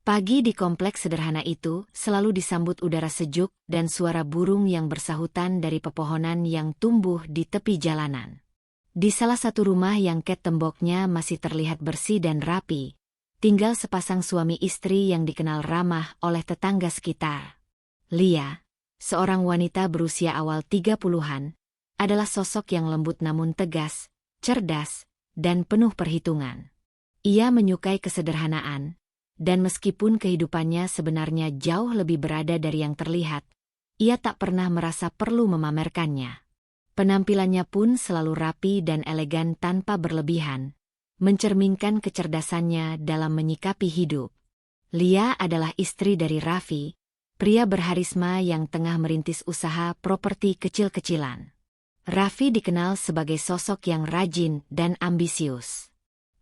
Pagi di kompleks sederhana itu selalu disambut udara sejuk dan suara burung yang bersahutan dari pepohonan yang tumbuh di tepi jalanan. Di salah satu rumah yang cat temboknya masih terlihat bersih dan rapi, tinggal sepasang suami istri yang dikenal ramah oleh tetangga sekitar. Lia, seorang wanita berusia awal 30-an, adalah sosok yang lembut namun tegas, cerdas, dan penuh perhitungan. Ia menyukai kesederhanaan, dan meskipun kehidupannya sebenarnya jauh lebih berada dari yang terlihat, ia tak pernah merasa perlu memamerkannya. Penampilannya pun selalu rapi dan elegan tanpa berlebihan, mencerminkan kecerdasannya dalam menyikapi hidup. Lia adalah istri dari Raffi, pria berharisma yang tengah merintis usaha properti kecil-kecilan. Raffi dikenal sebagai sosok yang rajin dan ambisius.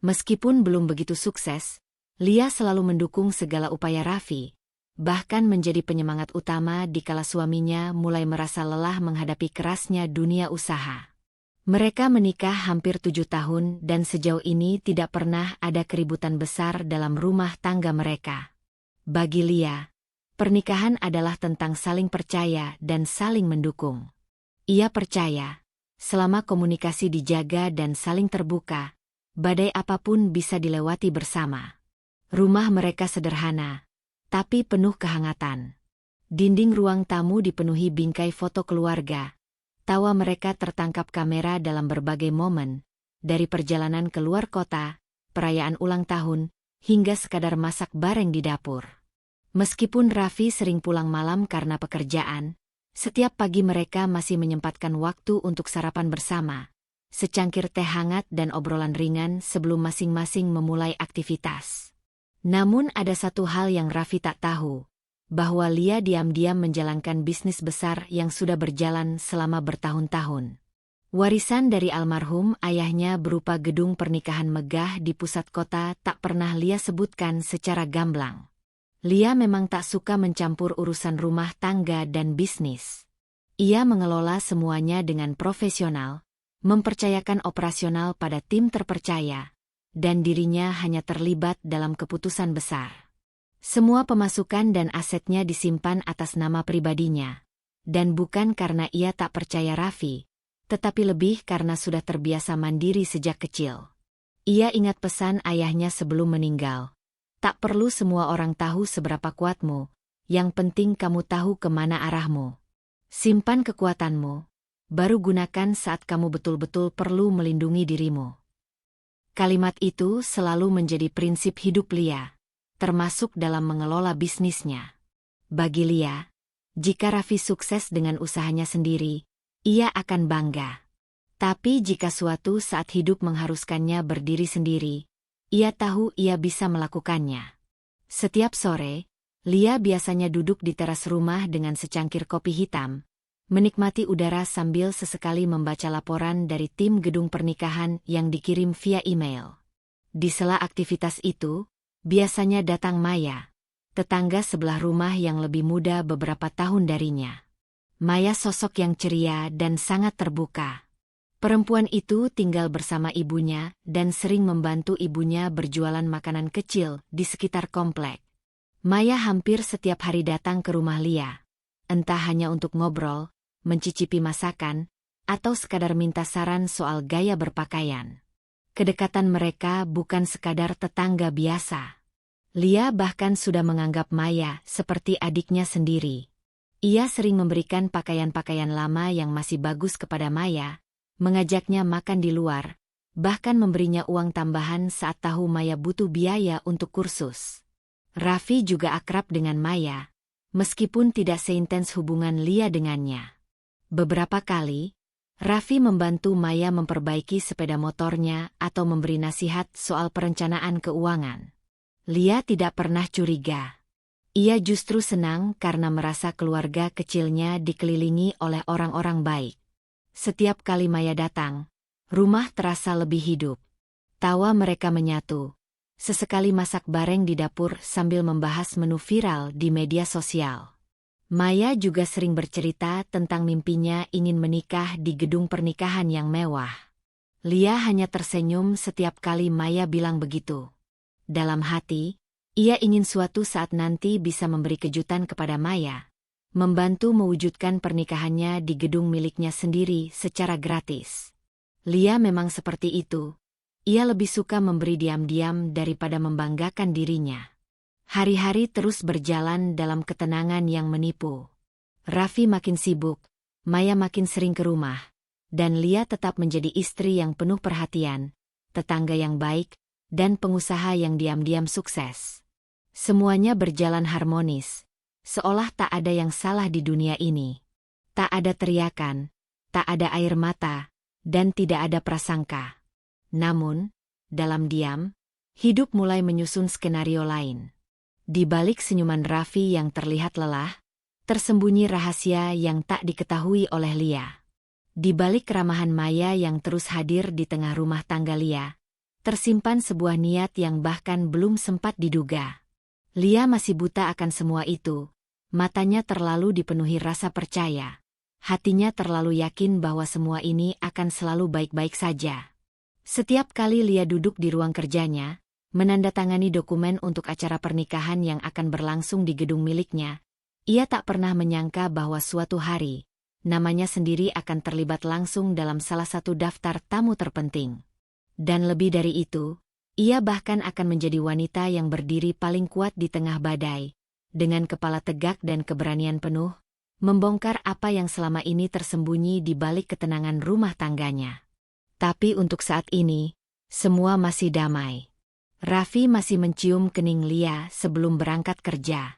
Meskipun belum begitu sukses, Lia selalu mendukung segala upaya Raffi, bahkan menjadi penyemangat utama dikala suaminya mulai merasa lelah menghadapi kerasnya dunia usaha. Mereka menikah hampir 7 tahun dan sejauh ini tidak pernah ada keributan besar dalam rumah tangga mereka. Bagi Lia, pernikahan adalah tentang saling percaya dan saling mendukung. Ia percaya, selama komunikasi dijaga dan saling terbuka, badai apapun bisa dilewati bersama. Rumah mereka sederhana, tapi penuh kehangatan. Dinding ruang tamu dipenuhi bingkai foto keluarga. Tawa mereka tertangkap kamera dalam berbagai momen, dari perjalanan ke luar kota, perayaan ulang tahun, hingga sekadar masak bareng di dapur. Meskipun Raffi sering pulang malam karena pekerjaan, setiap pagi mereka masih menyempatkan waktu untuk sarapan bersama, secangkir teh hangat dan obrolan ringan sebelum masing-masing memulai aktivitas. Namun ada satu hal yang Raffi tak tahu, bahwa Lia diam-diam menjalankan bisnis besar yang sudah berjalan selama bertahun-tahun. Warisan dari almarhum ayahnya berupa gedung pernikahan megah di pusat kota tak pernah Lia sebutkan secara gamblang. Lia memang tak suka mencampur urusan rumah tangga dan bisnis. Ia mengelola semuanya dengan profesional, mempercayakan operasional pada tim terpercaya, dan dirinya hanya terlibat dalam keputusan besar. Semua pemasukan dan asetnya disimpan atas nama pribadinya, dan bukan karena ia tak percaya Raffi, tetapi lebih karena sudah terbiasa mandiri sejak kecil. Ia ingat pesan ayahnya sebelum meninggal, tak perlu semua orang tahu seberapa kuatmu, yang penting kamu tahu kemana arahmu. Simpan kekuatanmu, baru gunakan saat kamu betul-betul perlu melindungi dirimu. Kalimat itu selalu menjadi prinsip hidup Lia, termasuk dalam mengelola bisnisnya. Bagi Lia, jika Raffi sukses dengan usahanya sendiri, ia akan bangga. Tapi jika suatu saat hidup mengharuskannya berdiri sendiri, ia tahu ia bisa melakukannya. Setiap sore, Lia biasanya duduk di teras rumah dengan secangkir kopi hitam, menikmati udara sambil sesekali membaca laporan dari tim gedung pernikahan yang dikirim via email. Di sela aktivitas itu, biasanya datang Maya, tetangga sebelah rumah yang lebih muda beberapa tahun darinya. Maya sosok yang ceria dan sangat terbuka. Perempuan itu tinggal bersama ibunya dan sering membantu ibunya berjualan makanan kecil di sekitar komplek. Maya hampir setiap hari datang ke rumah Lia, entah hanya untuk ngobrol, mencicipi masakan, atau sekadar minta saran soal gaya berpakaian. Kedekatan mereka bukan sekadar tetangga biasa. Lia bahkan sudah menganggap Maya seperti adiknya sendiri. Ia sering memberikan pakaian-pakaian lama yang masih bagus kepada Maya, mengajaknya makan di luar, bahkan memberinya uang tambahan saat tahu Maya butuh biaya untuk kursus. Raffi juga akrab dengan Maya, meskipun tidak seintens hubungan Lia dengannya. Beberapa kali, Raffi membantu Maya memperbaiki sepeda motornya atau memberi nasihat soal perencanaan keuangan. Lia tidak pernah curiga. Ia justru senang karena merasa keluarga kecilnya dikelilingi oleh orang-orang baik. Setiap kali Maya datang, rumah terasa lebih hidup. Tawa mereka menyatu. Sesekali masak bareng di dapur sambil membahas menu viral di media sosial. Maya juga sering bercerita tentang mimpinya ingin menikah di gedung pernikahan yang mewah. Lia hanya tersenyum setiap kali Maya bilang begitu. Dalam hati, Ia ingin suatu saat nanti bisa memberi kejutan kepada Maya, membantu mewujudkan pernikahannya di gedung miliknya sendiri secara gratis. Lia memang seperti itu. Ia lebih suka memberi diam-diam daripada membanggakan dirinya. Hari-hari terus berjalan dalam ketenangan yang menipu. Raffi makin sibuk, Maya makin sering ke rumah, dan Lia tetap menjadi istri yang penuh perhatian, tetangga yang baik, dan pengusaha yang diam-diam sukses. Semuanya berjalan harmonis, seolah tak ada yang salah di dunia ini. Tak ada teriakan, tak ada air mata, dan tidak ada prasangka. Namun, dalam diam, hidup mulai menyusun skenario lain. Di balik senyuman Raffi yang terlihat lelah, tersembunyi rahasia yang tak diketahui oleh Lia. Di balik keramahan Maya yang terus hadir di tengah rumah tangga Lia, tersimpan sebuah niat yang bahkan belum sempat diduga. Lia masih buta akan semua itu. Matanya terlalu dipenuhi rasa percaya. Hatinya terlalu yakin bahwa semua ini akan selalu baik-baik saja. Setiap kali Lia duduk di ruang kerjanya, menandatangani dokumen untuk acara pernikahan yang akan berlangsung di gedung miliknya, ia tak pernah menyangka bahwa suatu hari, namanya sendiri akan terlibat langsung dalam salah satu daftar tamu terpenting. Dan lebih dari itu, ia bahkan akan menjadi wanita yang berdiri paling kuat di tengah badai, dengan kepala tegak dan keberanian penuh, membongkar apa yang selama ini tersembunyi di balik ketenangan rumah tangganya. Tapi untuk saat ini, semua masih damai. Raffi masih mencium kening Lia sebelum berangkat kerja.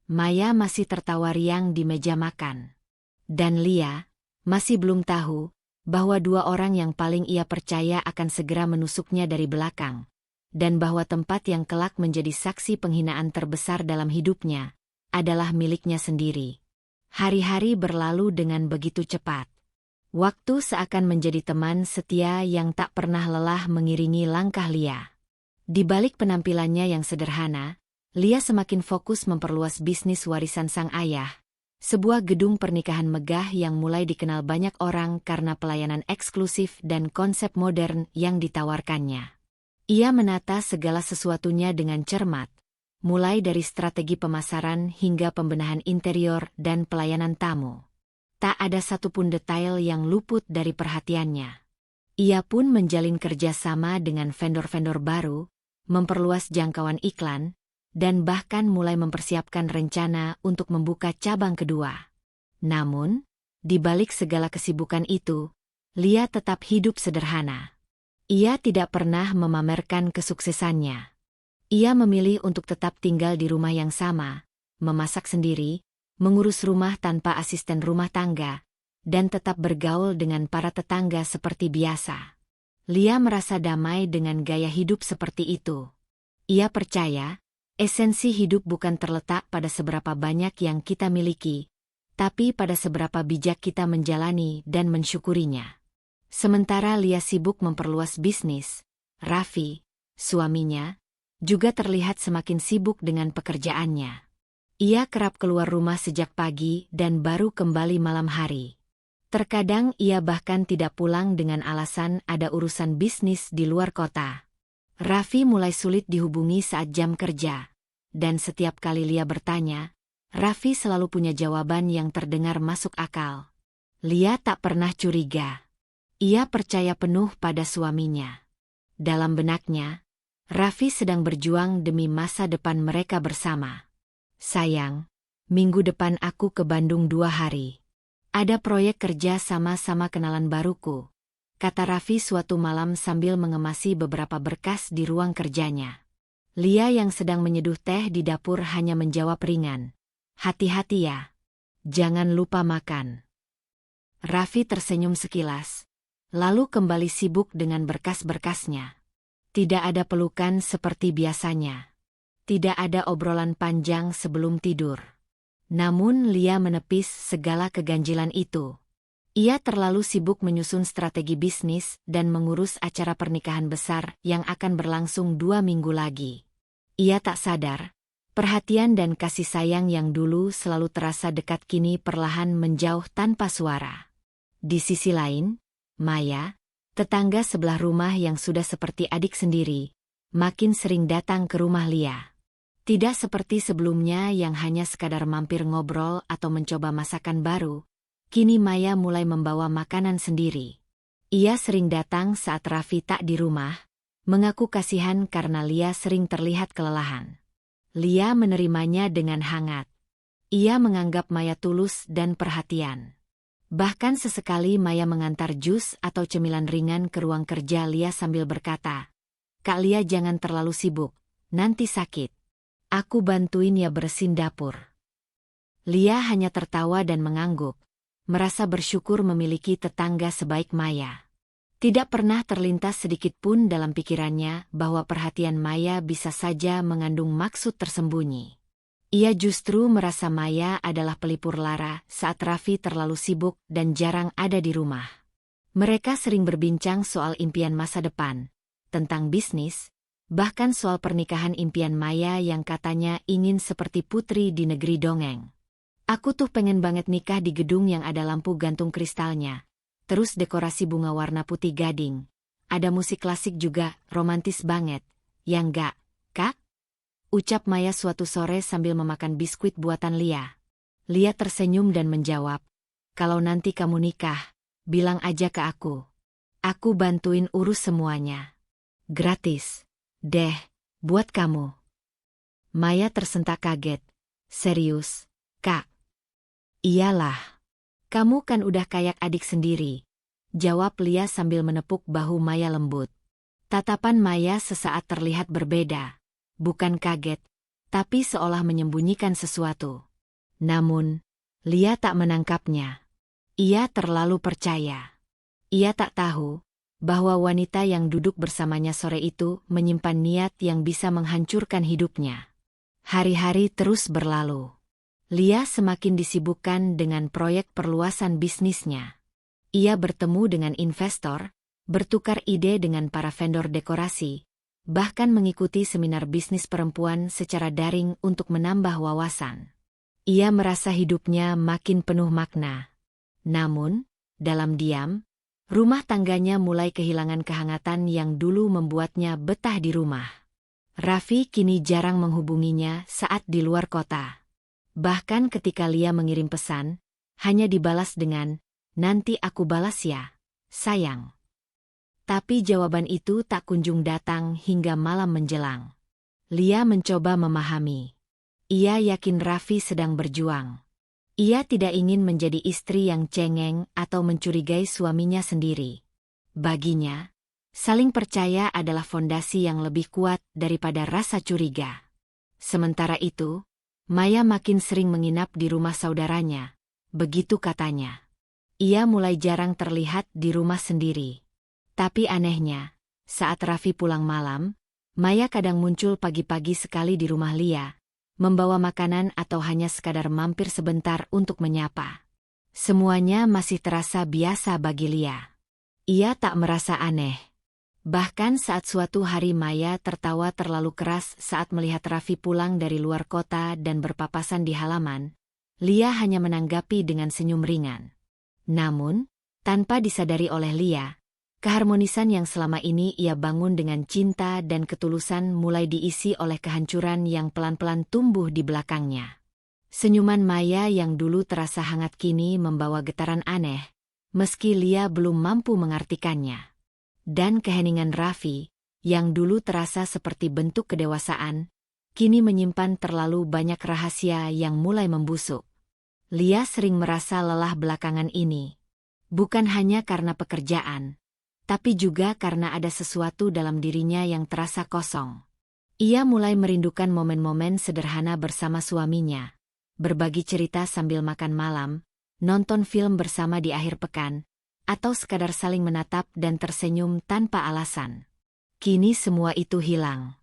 Maya masih tertawa riang di meja makan. Dan Lia masih belum tahu bahwa dua orang yang paling ia percaya akan segera menusuknya dari belakang, dan bahwa tempat yang kelak menjadi saksi penghinaan terbesar dalam hidupnya adalah miliknya sendiri. Hari-hari berlalu dengan begitu cepat. Waktu seakan menjadi teman setia yang tak pernah lelah mengiringi langkah Lia. Di balik penampilannya yang sederhana, Lia semakin fokus memperluas bisnis warisan sang ayah, sebuah gedung pernikahan megah yang mulai dikenal banyak orang karena pelayanan eksklusif dan konsep modern yang ditawarkannya. Ia menata segala sesuatunya dengan cermat, mulai dari strategi pemasaran hingga pembenahan interior dan pelayanan tamu. Tak ada satupun detail yang luput dari perhatiannya. Ia pun menjalin kerjasama dengan vendor-vendor baru, memperluas jangkauan iklan, dan bahkan mulai mempersiapkan rencana untuk membuka cabang kedua. Namun, di balik segala kesibukan itu, Lia tetap hidup sederhana. Ia tidak pernah memamerkan kesuksesannya. Ia memilih untuk tetap tinggal di rumah yang sama, memasak sendiri, mengurus rumah tanpa asisten rumah tangga, dan tetap bergaul dengan para tetangga seperti biasa. Lia merasa damai dengan gaya hidup seperti itu. Ia percaya, esensi hidup bukan terletak pada seberapa banyak yang kita miliki, tapi pada seberapa bijak kita menjalani dan mensyukurinya. Sementara Lia sibuk memperluas bisnis, Raffi, suaminya, juga terlihat semakin sibuk dengan pekerjaannya. Ia kerap keluar rumah sejak pagi dan baru kembali malam hari. Terkadang ia bahkan tidak pulang dengan alasan ada urusan bisnis di luar kota. Raffi mulai sulit dihubungi saat jam kerja, dan setiap kali Lia bertanya, Raffi selalu punya jawaban yang terdengar masuk akal. Lia tak pernah curiga. Ia percaya penuh pada suaminya. Dalam benaknya, Raffi sedang berjuang demi masa depan mereka bersama. Sayang, minggu depan aku ke Bandung 2 hari. Ada proyek kerja sama-sama kenalan baruku, kata Raffi suatu malam sambil mengemasi beberapa berkas di ruang kerjanya. Lia yang sedang menyeduh teh di dapur hanya menjawab ringan, "Hati-hati ya. Jangan lupa makan." Raffi tersenyum sekilas, lalu kembali sibuk dengan berkas-berkasnya. Tidak ada pelukan seperti biasanya. Tidak ada obrolan panjang sebelum tidur. Namun Lia menepis segala keganjilan itu. Ia terlalu sibuk menyusun strategi bisnis dan mengurus acara pernikahan besar yang akan berlangsung 2 minggu lagi. Ia tak sadar, perhatian dan kasih sayang yang dulu selalu terasa dekat kini perlahan menjauh tanpa suara. Di sisi lain, Maya, tetangga sebelah rumah yang sudah seperti adik sendiri, makin sering datang ke rumah Lia. Tidak seperti sebelumnya yang hanya sekadar mampir ngobrol atau mencoba masakan baru, kini Maya mulai membawa makanan sendiri. Ia sering datang saat Raffi tak di rumah, mengaku kasihan karena Lia sering terlihat kelelahan. Lia menerimanya dengan hangat. Ia menganggap Maya tulus dan perhatian. Bahkan sesekali Maya mengantar jus atau cemilan ringan ke ruang kerja Lia sambil berkata, "Kak Lia jangan terlalu sibuk, nanti sakit. Aku bantuin ya bersihin dapur." Lia hanya tertawa dan mengangguk, merasa bersyukur memiliki tetangga sebaik Maya. Tidak pernah terlintas sedikit pun dalam pikirannya bahwa perhatian Maya bisa saja mengandung maksud tersembunyi. Ia justru merasa Maya adalah pelipur lara saat Raffi terlalu sibuk dan jarang ada di rumah. Mereka sering berbincang soal impian masa depan, tentang bisnis, bahkan soal pernikahan impian Maya yang katanya ingin seperti putri di negeri dongeng. "Aku tuh pengen banget nikah di gedung yang ada lampu gantung kristalnya, terus dekorasi bunga warna putih gading. Ada musik klasik juga, romantis banget. Ya enggak, Kak?" Ucap Maya suatu sore sambil memakan biskuit buatan Lia. Lia tersenyum dan menjawab, "Kalau nanti kamu nikah, bilang aja ke aku. Aku bantuin urus semuanya. Gratis deh, buat kamu." Maya tersentak kaget. "Serius, Kak?" "Iyalah. Kamu kan udah kayak adik sendiri," jawab Lia sambil menepuk bahu Maya lembut. Tatapan Maya sesaat terlihat berbeda. Bukan kaget, tapi seolah menyembunyikan sesuatu. Namun, Lia tak menangkapnya. Ia terlalu percaya. Ia tak tahu bahwa wanita yang duduk bersamanya sore itu menyimpan niat yang bisa menghancurkan hidupnya. Hari-hari terus berlalu. Lia semakin disibukkan dengan proyek perluasan bisnisnya. Ia bertemu dengan investor, bertukar ide dengan para vendor dekorasi, bahkan mengikuti seminar bisnis perempuan secara daring untuk menambah wawasan. Ia merasa hidupnya makin penuh makna. Namun, dalam diam, rumah tangganya mulai kehilangan kehangatan yang dulu membuatnya betah di rumah. Raffi kini jarang menghubunginya saat di luar kota. Bahkan ketika Lia mengirim pesan, hanya dibalas dengan, "Nanti aku balas ya, sayang." Tapi jawaban itu tak kunjung datang hingga malam menjelang. Lia mencoba memahami. Ia yakin Raffi sedang berjuang. Ia tidak ingin menjadi istri yang cengeng atau mencurigai suaminya sendiri. Baginya, saling percaya adalah fondasi yang lebih kuat daripada rasa curiga. Sementara itu, Maya makin sering menginap di rumah saudaranya. Begitu katanya. Ia mulai jarang terlihat di rumah sendiri. Tapi anehnya, saat Raffi pulang malam, Maya kadang muncul pagi-pagi sekali di rumah Lia, membawa makanan atau hanya sekadar mampir sebentar untuk menyapa. Semuanya masih terasa biasa bagi Lia. Ia tak merasa aneh. Bahkan saat suatu hari Maya tertawa terlalu keras saat melihat Raffi pulang dari luar kota dan berpapasan di halaman, Lia hanya menanggapi dengan senyum ringan. Namun, tanpa disadari oleh Lia, keharmonisan yang selama ini ia bangun dengan cinta dan ketulusan mulai diisi oleh kehancuran yang pelan-pelan tumbuh di belakangnya. Senyuman Maya yang dulu terasa hangat kini membawa getaran aneh, meski Lia belum mampu mengartikannya. Dan keheningan Raffi, yang dulu terasa seperti bentuk kedewasaan, kini menyimpan terlalu banyak rahasia yang mulai membusuk. Lia sering merasa lelah belakangan ini. Bukan hanya karena pekerjaan, tapi juga karena ada sesuatu dalam dirinya yang terasa kosong. Ia mulai merindukan momen-momen sederhana bersama suaminya, berbagi cerita sambil makan malam, nonton film bersama di akhir pekan, atau sekadar saling menatap dan tersenyum tanpa alasan. Kini semua itu hilang.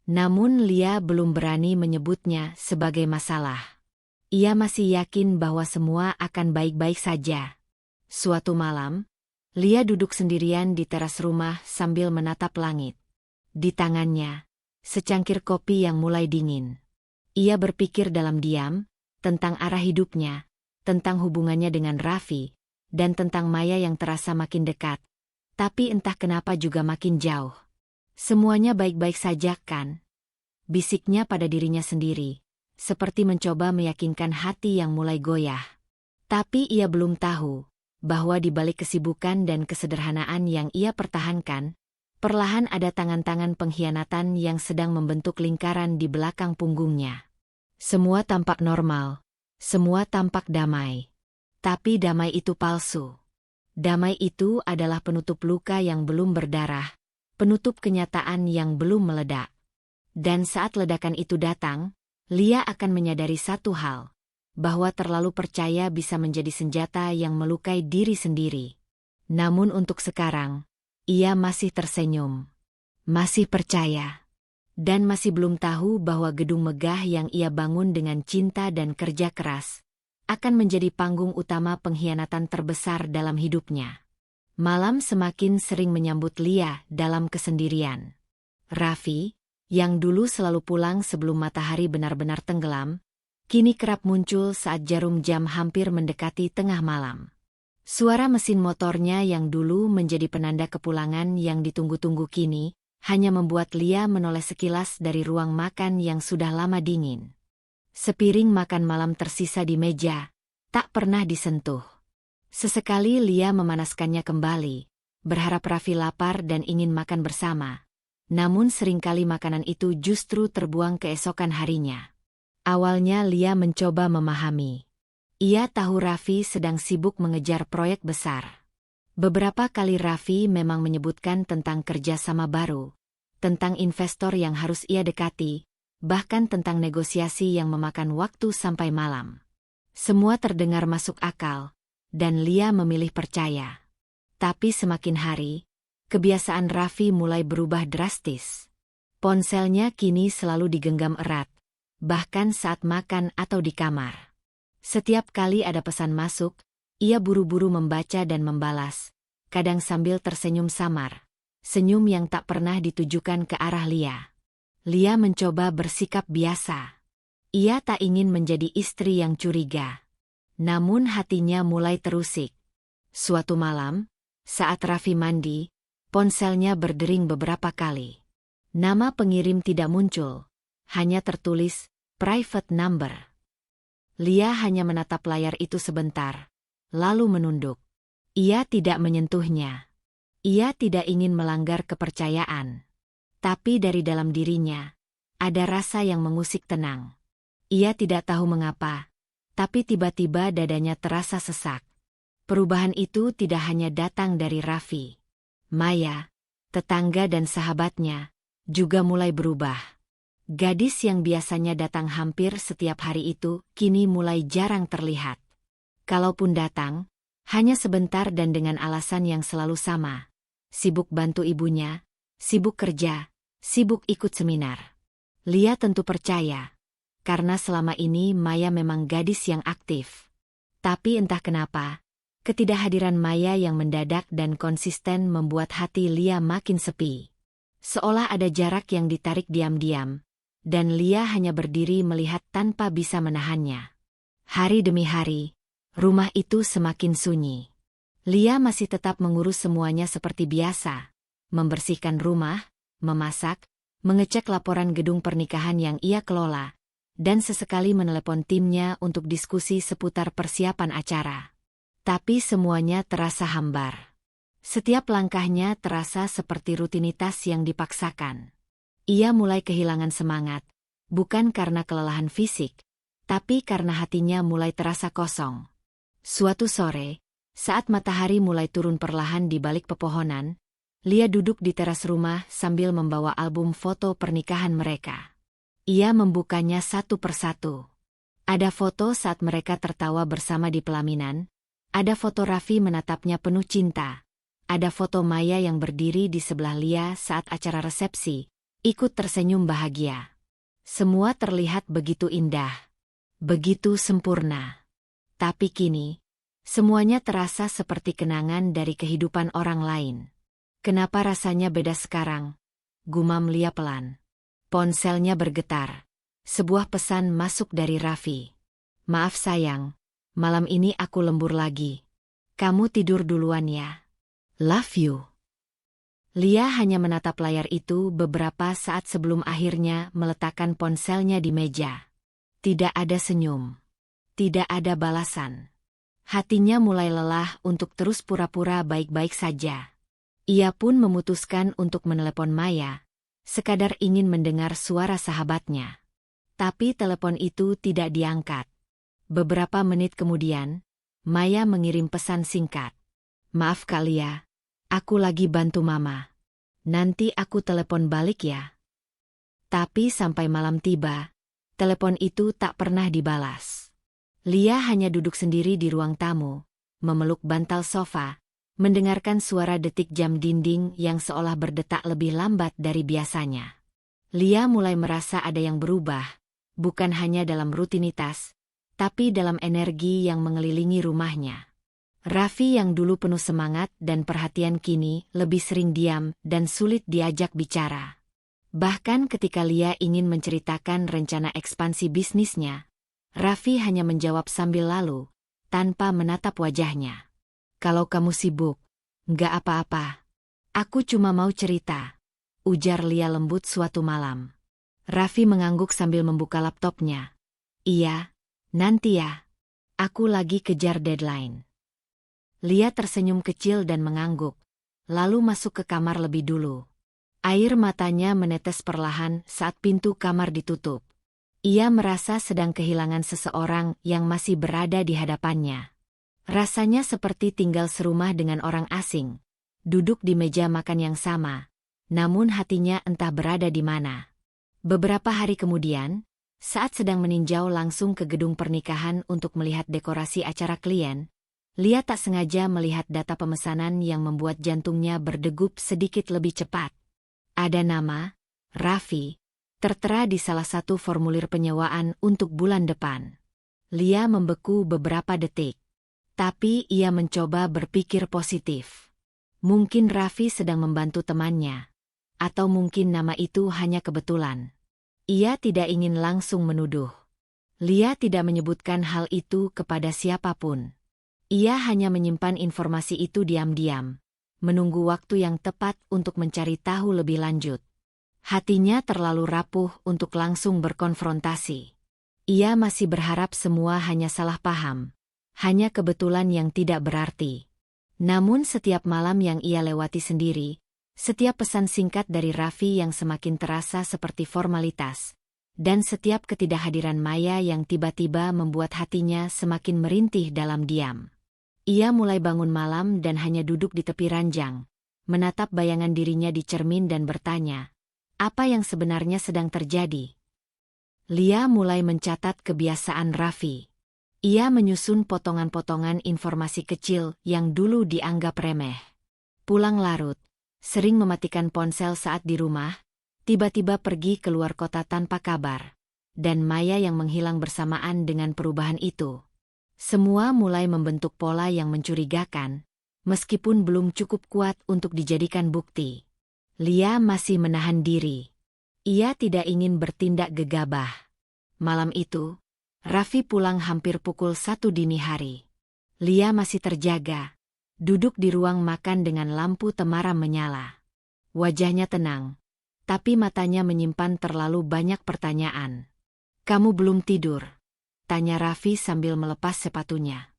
Namun Lia belum berani menyebutnya sebagai masalah. Ia masih yakin bahwa semua akan baik-baik saja. Suatu malam, Lia duduk sendirian di teras rumah sambil menatap langit. Di tangannya, secangkir kopi yang mulai dingin. Ia berpikir dalam diam, tentang arah hidupnya, tentang hubungannya dengan Raffi, dan tentang Maya yang terasa makin dekat, tapi entah kenapa juga makin jauh. Semuanya baik-baik saja kan? bisiknya pada dirinya sendiri, seperti mencoba meyakinkan hati yang mulai goyah. Tapi ia belum tahu bahwa di balik kesibukan dan kesederhanaan yang ia pertahankan, perlahan ada tangan-tangan pengkhianatan yang sedang membentuk lingkaran di belakang punggungnya. Semua tampak normal, semua tampak damai. Tapi damai itu palsu. Damai itu adalah penutup luka yang belum berdarah, penutup kenyataan yang belum meledak. Dan saat ledakan itu datang, Lia akan menyadari satu hal, bahwa terlalu percaya bisa menjadi senjata yang melukai diri sendiri. Namun untuk sekarang, ia masih tersenyum, masih percaya, dan masih belum tahu bahwa gedung megah yang ia bangun dengan cinta dan kerja keras akan menjadi panggung utama pengkhianatan terbesar dalam hidupnya. Malam semakin sering menyambut Lia dalam kesendirian. Raffi, yang dulu selalu pulang sebelum matahari benar-benar tenggelam, kini kerap muncul saat jarum jam hampir mendekati tengah malam. Suara mesin motornya yang dulu menjadi penanda kepulangan yang ditunggu-tunggu kini, hanya membuat Lia menoleh sekilas dari ruang makan yang sudah lama dingin. Sepiring makan malam tersisa di meja, tak pernah disentuh. Sesekali Lia memanaskannya kembali, berharap Raffi lapar dan ingin makan bersama. Namun seringkali makanan itu justru terbuang keesokan harinya. Awalnya Lia mencoba memahami. Ia tahu Raffi sedang sibuk mengejar proyek besar. Beberapa kali Raffi memang menyebutkan tentang kerjasama baru, tentang investor yang harus ia dekati, bahkan tentang negosiasi yang memakan waktu sampai malam. Semua terdengar masuk akal, dan Lia memilih percaya. Tapi semakin hari, kebiasaan Raffi mulai berubah drastis. Ponselnya kini selalu digenggam erat, bahkan saat makan atau di kamar. Setiap kali ada pesan masuk, ia buru-buru membaca dan membalas, kadang sambil tersenyum samar, senyum yang tak pernah ditujukan ke arah Lia. Lia mencoba bersikap biasa. Ia tak ingin menjadi istri yang curiga. Namun hatinya mulai terusik. Suatu malam, saat Raffi mandi, ponselnya berdering beberapa kali. Nama pengirim tidak muncul, hanya tertulis, private number. Lia hanya menatap layar itu sebentar, lalu menunduk. Ia tidak menyentuhnya. Ia tidak ingin melanggar kepercayaan. Tapi dari dalam dirinya, ada rasa yang mengusik tenang. Ia tidak tahu mengapa, tapi tiba-tiba dadanya terasa sesak. Perubahan itu tidak hanya datang dari Raffi. Maya, tetangga dan sahabatnya, juga mulai berubah. Gadis yang biasanya datang hampir setiap hari itu, kini mulai jarang terlihat. Kalaupun datang, hanya sebentar dan dengan alasan yang selalu sama. Sibuk bantu ibunya, sibuk kerja, sibuk ikut seminar. Lia tentu percaya, karena selama ini Maya memang gadis yang aktif. Tapi entah kenapa, ketidakhadiran Maya yang mendadak dan konsisten membuat hati Lia makin sepi. Seolah ada jarak yang ditarik diam-diam, dan Lia hanya berdiri melihat tanpa bisa menahannya. Hari demi hari, rumah itu semakin sunyi. Lia masih tetap mengurus semuanya seperti biasa, membersihkan rumah, memasak, mengecek laporan gedung pernikahan yang ia kelola, dan sesekali menelepon timnya untuk diskusi seputar persiapan acara. Tapi semuanya terasa hambar. Setiap langkahnya terasa seperti rutinitas yang dipaksakan. Ia mulai kehilangan semangat, bukan karena kelelahan fisik, tapi karena hatinya mulai terasa kosong. Suatu sore, saat matahari mulai turun perlahan di balik pepohonan, Lia duduk di teras rumah sambil membawa album foto pernikahan mereka. Ia membukanya satu persatu. Ada foto saat mereka tertawa bersama di pelaminan, ada foto Raffi menatapnya penuh cinta, ada foto Maya yang berdiri di sebelah Lia saat acara resepsi, ikut tersenyum bahagia. Semua terlihat begitu indah, begitu sempurna. Tapi kini, semuanya terasa seperti kenangan dari kehidupan orang lain. Kenapa rasanya beda sekarang? Gumam Lia pelan. Ponselnya bergetar. Sebuah pesan masuk dari Raffi. Maaf sayang, malam ini aku lembur lagi. Kamu tidur duluan ya. Love you. Lia hanya menatap layar itu beberapa saat sebelum akhirnya meletakkan ponselnya di meja. Tidak ada senyum. Tidak ada balasan. Hatinya mulai lelah untuk terus pura-pura baik-baik saja. Ia pun memutuskan untuk menelepon Maya, sekadar ingin mendengar suara sahabatnya. Tapi telepon itu tidak diangkat. Beberapa menit kemudian, Maya mengirim pesan singkat. "Maaf Kak Lia, aku lagi bantu Mama. Nanti aku telepon balik ya." Tapi sampai malam tiba, telepon itu tak pernah dibalas. Lia hanya duduk sendiri di ruang tamu, memeluk bantal sofa, mendengarkan suara detik jam dinding yang seolah berdetak lebih lambat dari biasanya. Lia mulai merasa ada yang berubah, bukan hanya dalam rutinitas, tapi dalam energi yang mengelilingi rumahnya. Raffi yang dulu penuh semangat dan perhatian kini lebih sering diam dan sulit diajak bicara. Bahkan ketika Lia ingin menceritakan rencana ekspansi bisnisnya, Raffi hanya menjawab sambil lalu, tanpa menatap wajahnya. "Kalau kamu sibuk, nggak apa-apa. Aku cuma mau cerita," ujar Lia lembut suatu malam. Raffi mengangguk sambil membuka laptopnya. "Iya, nanti ya. Aku lagi kejar deadline." Lia tersenyum kecil dan mengangguk, lalu masuk ke kamar lebih dulu. Air matanya menetes perlahan saat pintu kamar ditutup. Ia merasa sedang kehilangan seseorang yang masih berada di hadapannya. Rasanya seperti tinggal serumah dengan orang asing, duduk di meja makan yang sama, namun hatinya entah berada di mana. Beberapa hari kemudian, saat sedang meninjau langsung ke gedung pernikahan untuk melihat dekorasi acara klien, Lia tak sengaja melihat data pemesanan yang membuat jantungnya berdegup sedikit lebih cepat. Ada nama, Raffi, tertera di salah satu formulir penyewaan untuk bulan depan. Lia membeku beberapa detik. Tapi ia mencoba berpikir positif. Mungkin Raffi sedang membantu temannya. Atau mungkin nama itu hanya kebetulan. Ia tidak ingin langsung menuduh. Lia tidak menyebutkan hal itu kepada siapapun. Ia hanya menyimpan informasi itu diam-diam, menunggu waktu yang tepat untuk mencari tahu lebih lanjut. Hatinya terlalu rapuh untuk langsung berkonfrontasi. Ia masih berharap semua hanya salah paham, hanya kebetulan yang tidak berarti. Namun setiap malam yang ia lewati sendiri, setiap pesan singkat dari Raffi yang semakin terasa seperti formalitas, dan setiap ketidakhadiran Maya yang tiba-tiba membuat hatinya semakin merintih dalam diam. Ia mulai bangun malam dan hanya duduk di tepi ranjang, menatap bayangan dirinya di cermin dan bertanya, apa yang sebenarnya sedang terjadi? Lia mulai mencatat kebiasaan Raffi. Ia menyusun potongan-potongan informasi kecil yang dulu dianggap remeh. Pulang larut, sering mematikan ponsel saat di rumah, tiba-tiba pergi keluar kota tanpa kabar, dan Maya yang menghilang bersamaan dengan perubahan itu. Semua mulai membentuk pola yang mencurigakan, meskipun belum cukup kuat untuk dijadikan bukti. Lia masih menahan diri. Ia tidak ingin bertindak gegabah. Malam itu, Raffi pulang hampir pukul 1 dini hari. Lia masih terjaga, duduk di ruang makan dengan lampu temaram menyala. Wajahnya tenang, tapi matanya menyimpan terlalu banyak pertanyaan. "Kamu belum tidur?" tanya Raffi sambil melepas sepatunya.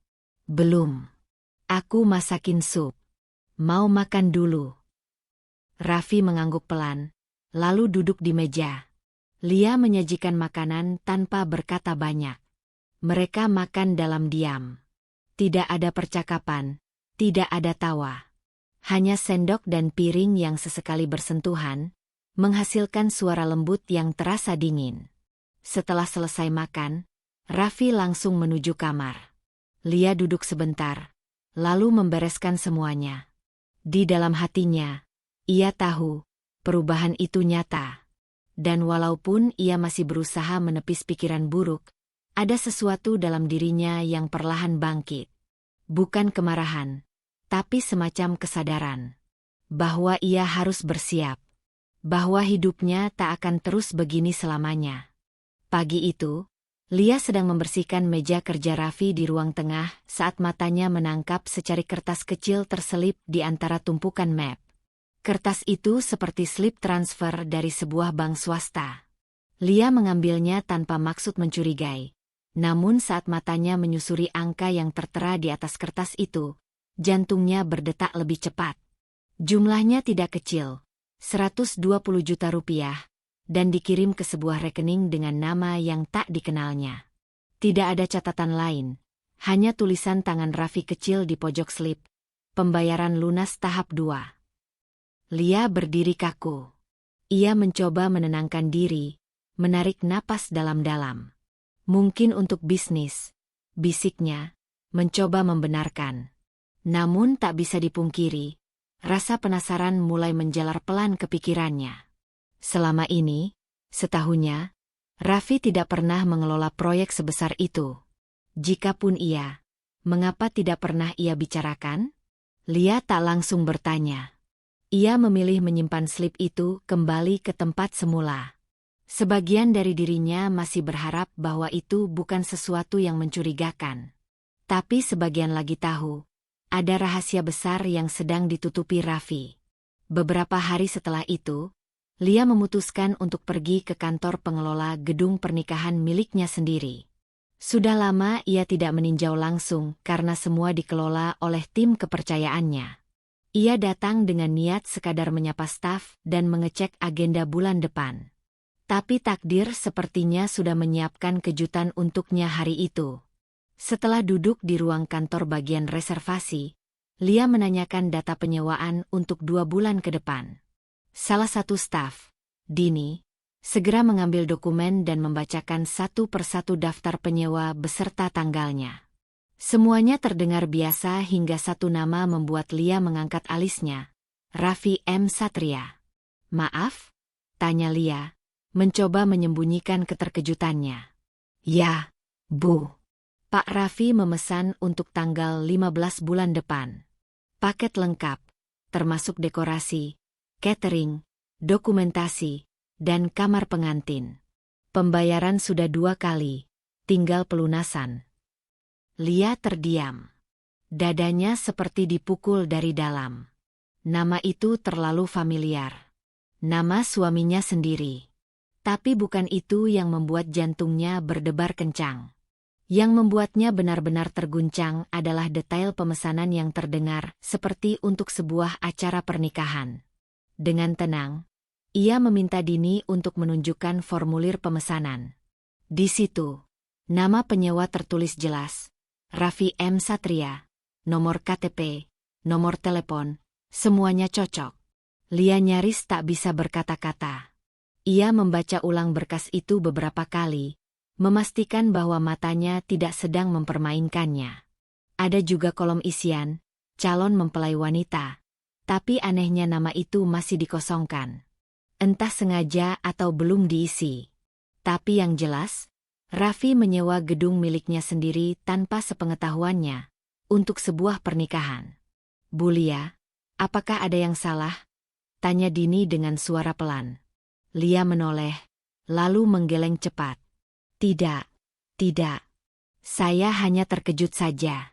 "Belum. Aku masakin sup. Mau makan dulu?" Raffi mengangguk pelan, lalu duduk di meja. Lia menyajikan makanan tanpa berkata banyak. Mereka makan dalam diam. Tidak ada percakapan, tidak ada tawa. Hanya sendok dan piring yang sesekali bersentuhan, menghasilkan suara lembut yang terasa dingin. Setelah selesai makan, Raffi langsung menuju kamar. Lia duduk sebentar, lalu membereskan semuanya. Di dalam hatinya, ia tahu, perubahan itu nyata. Dan walaupun ia masih berusaha menepis pikiran buruk, ada sesuatu dalam dirinya yang perlahan bangkit. Bukan kemarahan, tapi semacam kesadaran. Bahwa ia harus bersiap. Bahwa hidupnya tak akan terus begini selamanya. Pagi itu, Lia sedang membersihkan meja kerja Raffi di ruang tengah saat matanya menangkap secari kertas kecil terselip di antara tumpukan map. Kertas itu seperti slip transfer dari sebuah bank swasta. Lia mengambilnya tanpa maksud mencurigai. Namun saat matanya menyusuri angka yang tertera di atas kertas itu, jantungnya berdetak lebih cepat. Jumlahnya tidak kecil, 120 juta rupiah, dan dikirim ke sebuah rekening dengan nama yang tak dikenalnya. Tidak ada catatan lain, hanya tulisan tangan Raffi kecil di pojok slip. Pembayaran lunas tahap 2. Lia berdiri kaku. Ia mencoba menenangkan diri, menarik napas dalam-dalam. Mungkin untuk bisnis, bisiknya, mencoba membenarkan. Namun tak bisa dipungkiri, rasa penasaran mulai menjalar pelan ke pikirannya. Selama ini, setahunnya, Raffi tidak pernah mengelola proyek sebesar itu. Jikapun iya, mengapa tidak pernah ia bicarakan? Lia tak langsung bertanya. Ia memilih menyimpan slip itu kembali ke tempat semula. Sebagian dari dirinya masih berharap bahwa itu bukan sesuatu yang mencurigakan. Tapi sebagian lagi tahu, ada rahasia besar yang sedang ditutupi Raffi. Beberapa hari setelah itu, Lia memutuskan untuk pergi ke kantor pengelola gedung pernikahan miliknya sendiri. Sudah lama ia tidak meninjau langsung karena semua dikelola oleh tim kepercayaannya. Ia datang dengan niat sekadar menyapa staf dan mengecek agenda bulan depan. Tapi takdir sepertinya sudah menyiapkan kejutan untuknya hari itu. Setelah duduk di ruang kantor bagian reservasi, Lia menanyakan data penyewaan untuk 2 bulan ke depan. Salah satu staf, Dini, segera mengambil dokumen dan membacakan satu persatu daftar penyewa beserta tanggalnya. Semuanya terdengar biasa hingga satu nama membuat Lia mengangkat alisnya. Raffi M. Satria. "Maaf?" tanya Lia, mencoba menyembunyikan keterkejutannya. "Ya, Bu. Pak Raffi memesan untuk tanggal 15 bulan depan. Paket lengkap, termasuk dekorasi, catering, dokumentasi, dan kamar pengantin. Pembayaran sudah 2 kali, tinggal pelunasan." Lia terdiam. Dadanya seperti dipukul dari dalam. Nama itu terlalu familiar. Nama suaminya sendiri. Tapi bukan itu yang membuat jantungnya berdebar kencang. Yang membuatnya benar-benar terguncang adalah detail pemesanan yang terdengar seperti untuk sebuah acara pernikahan. Dengan tenang, ia meminta Dini untuk menunjukkan formulir pemesanan. Di situ, nama penyewa tertulis jelas. Raffi M. Satria, nomor KTP, nomor telepon, semuanya cocok. Lia nyaris tak bisa berkata-kata. Ia membaca ulang berkas itu beberapa kali, memastikan bahwa matanya tidak sedang mempermainkannya. Ada juga kolom isian, calon mempelai wanita. Tapi anehnya nama itu masih dikosongkan. Entah sengaja atau belum diisi. Tapi yang jelas, Raffi menyewa gedung miliknya sendiri tanpa sepengetahuannya, untuk sebuah pernikahan. "Bu Lia, apakah ada yang salah?" tanya Dini dengan suara pelan. Lia menoleh, lalu menggeleng cepat. "Tidak, tidak. Saya hanya terkejut saja.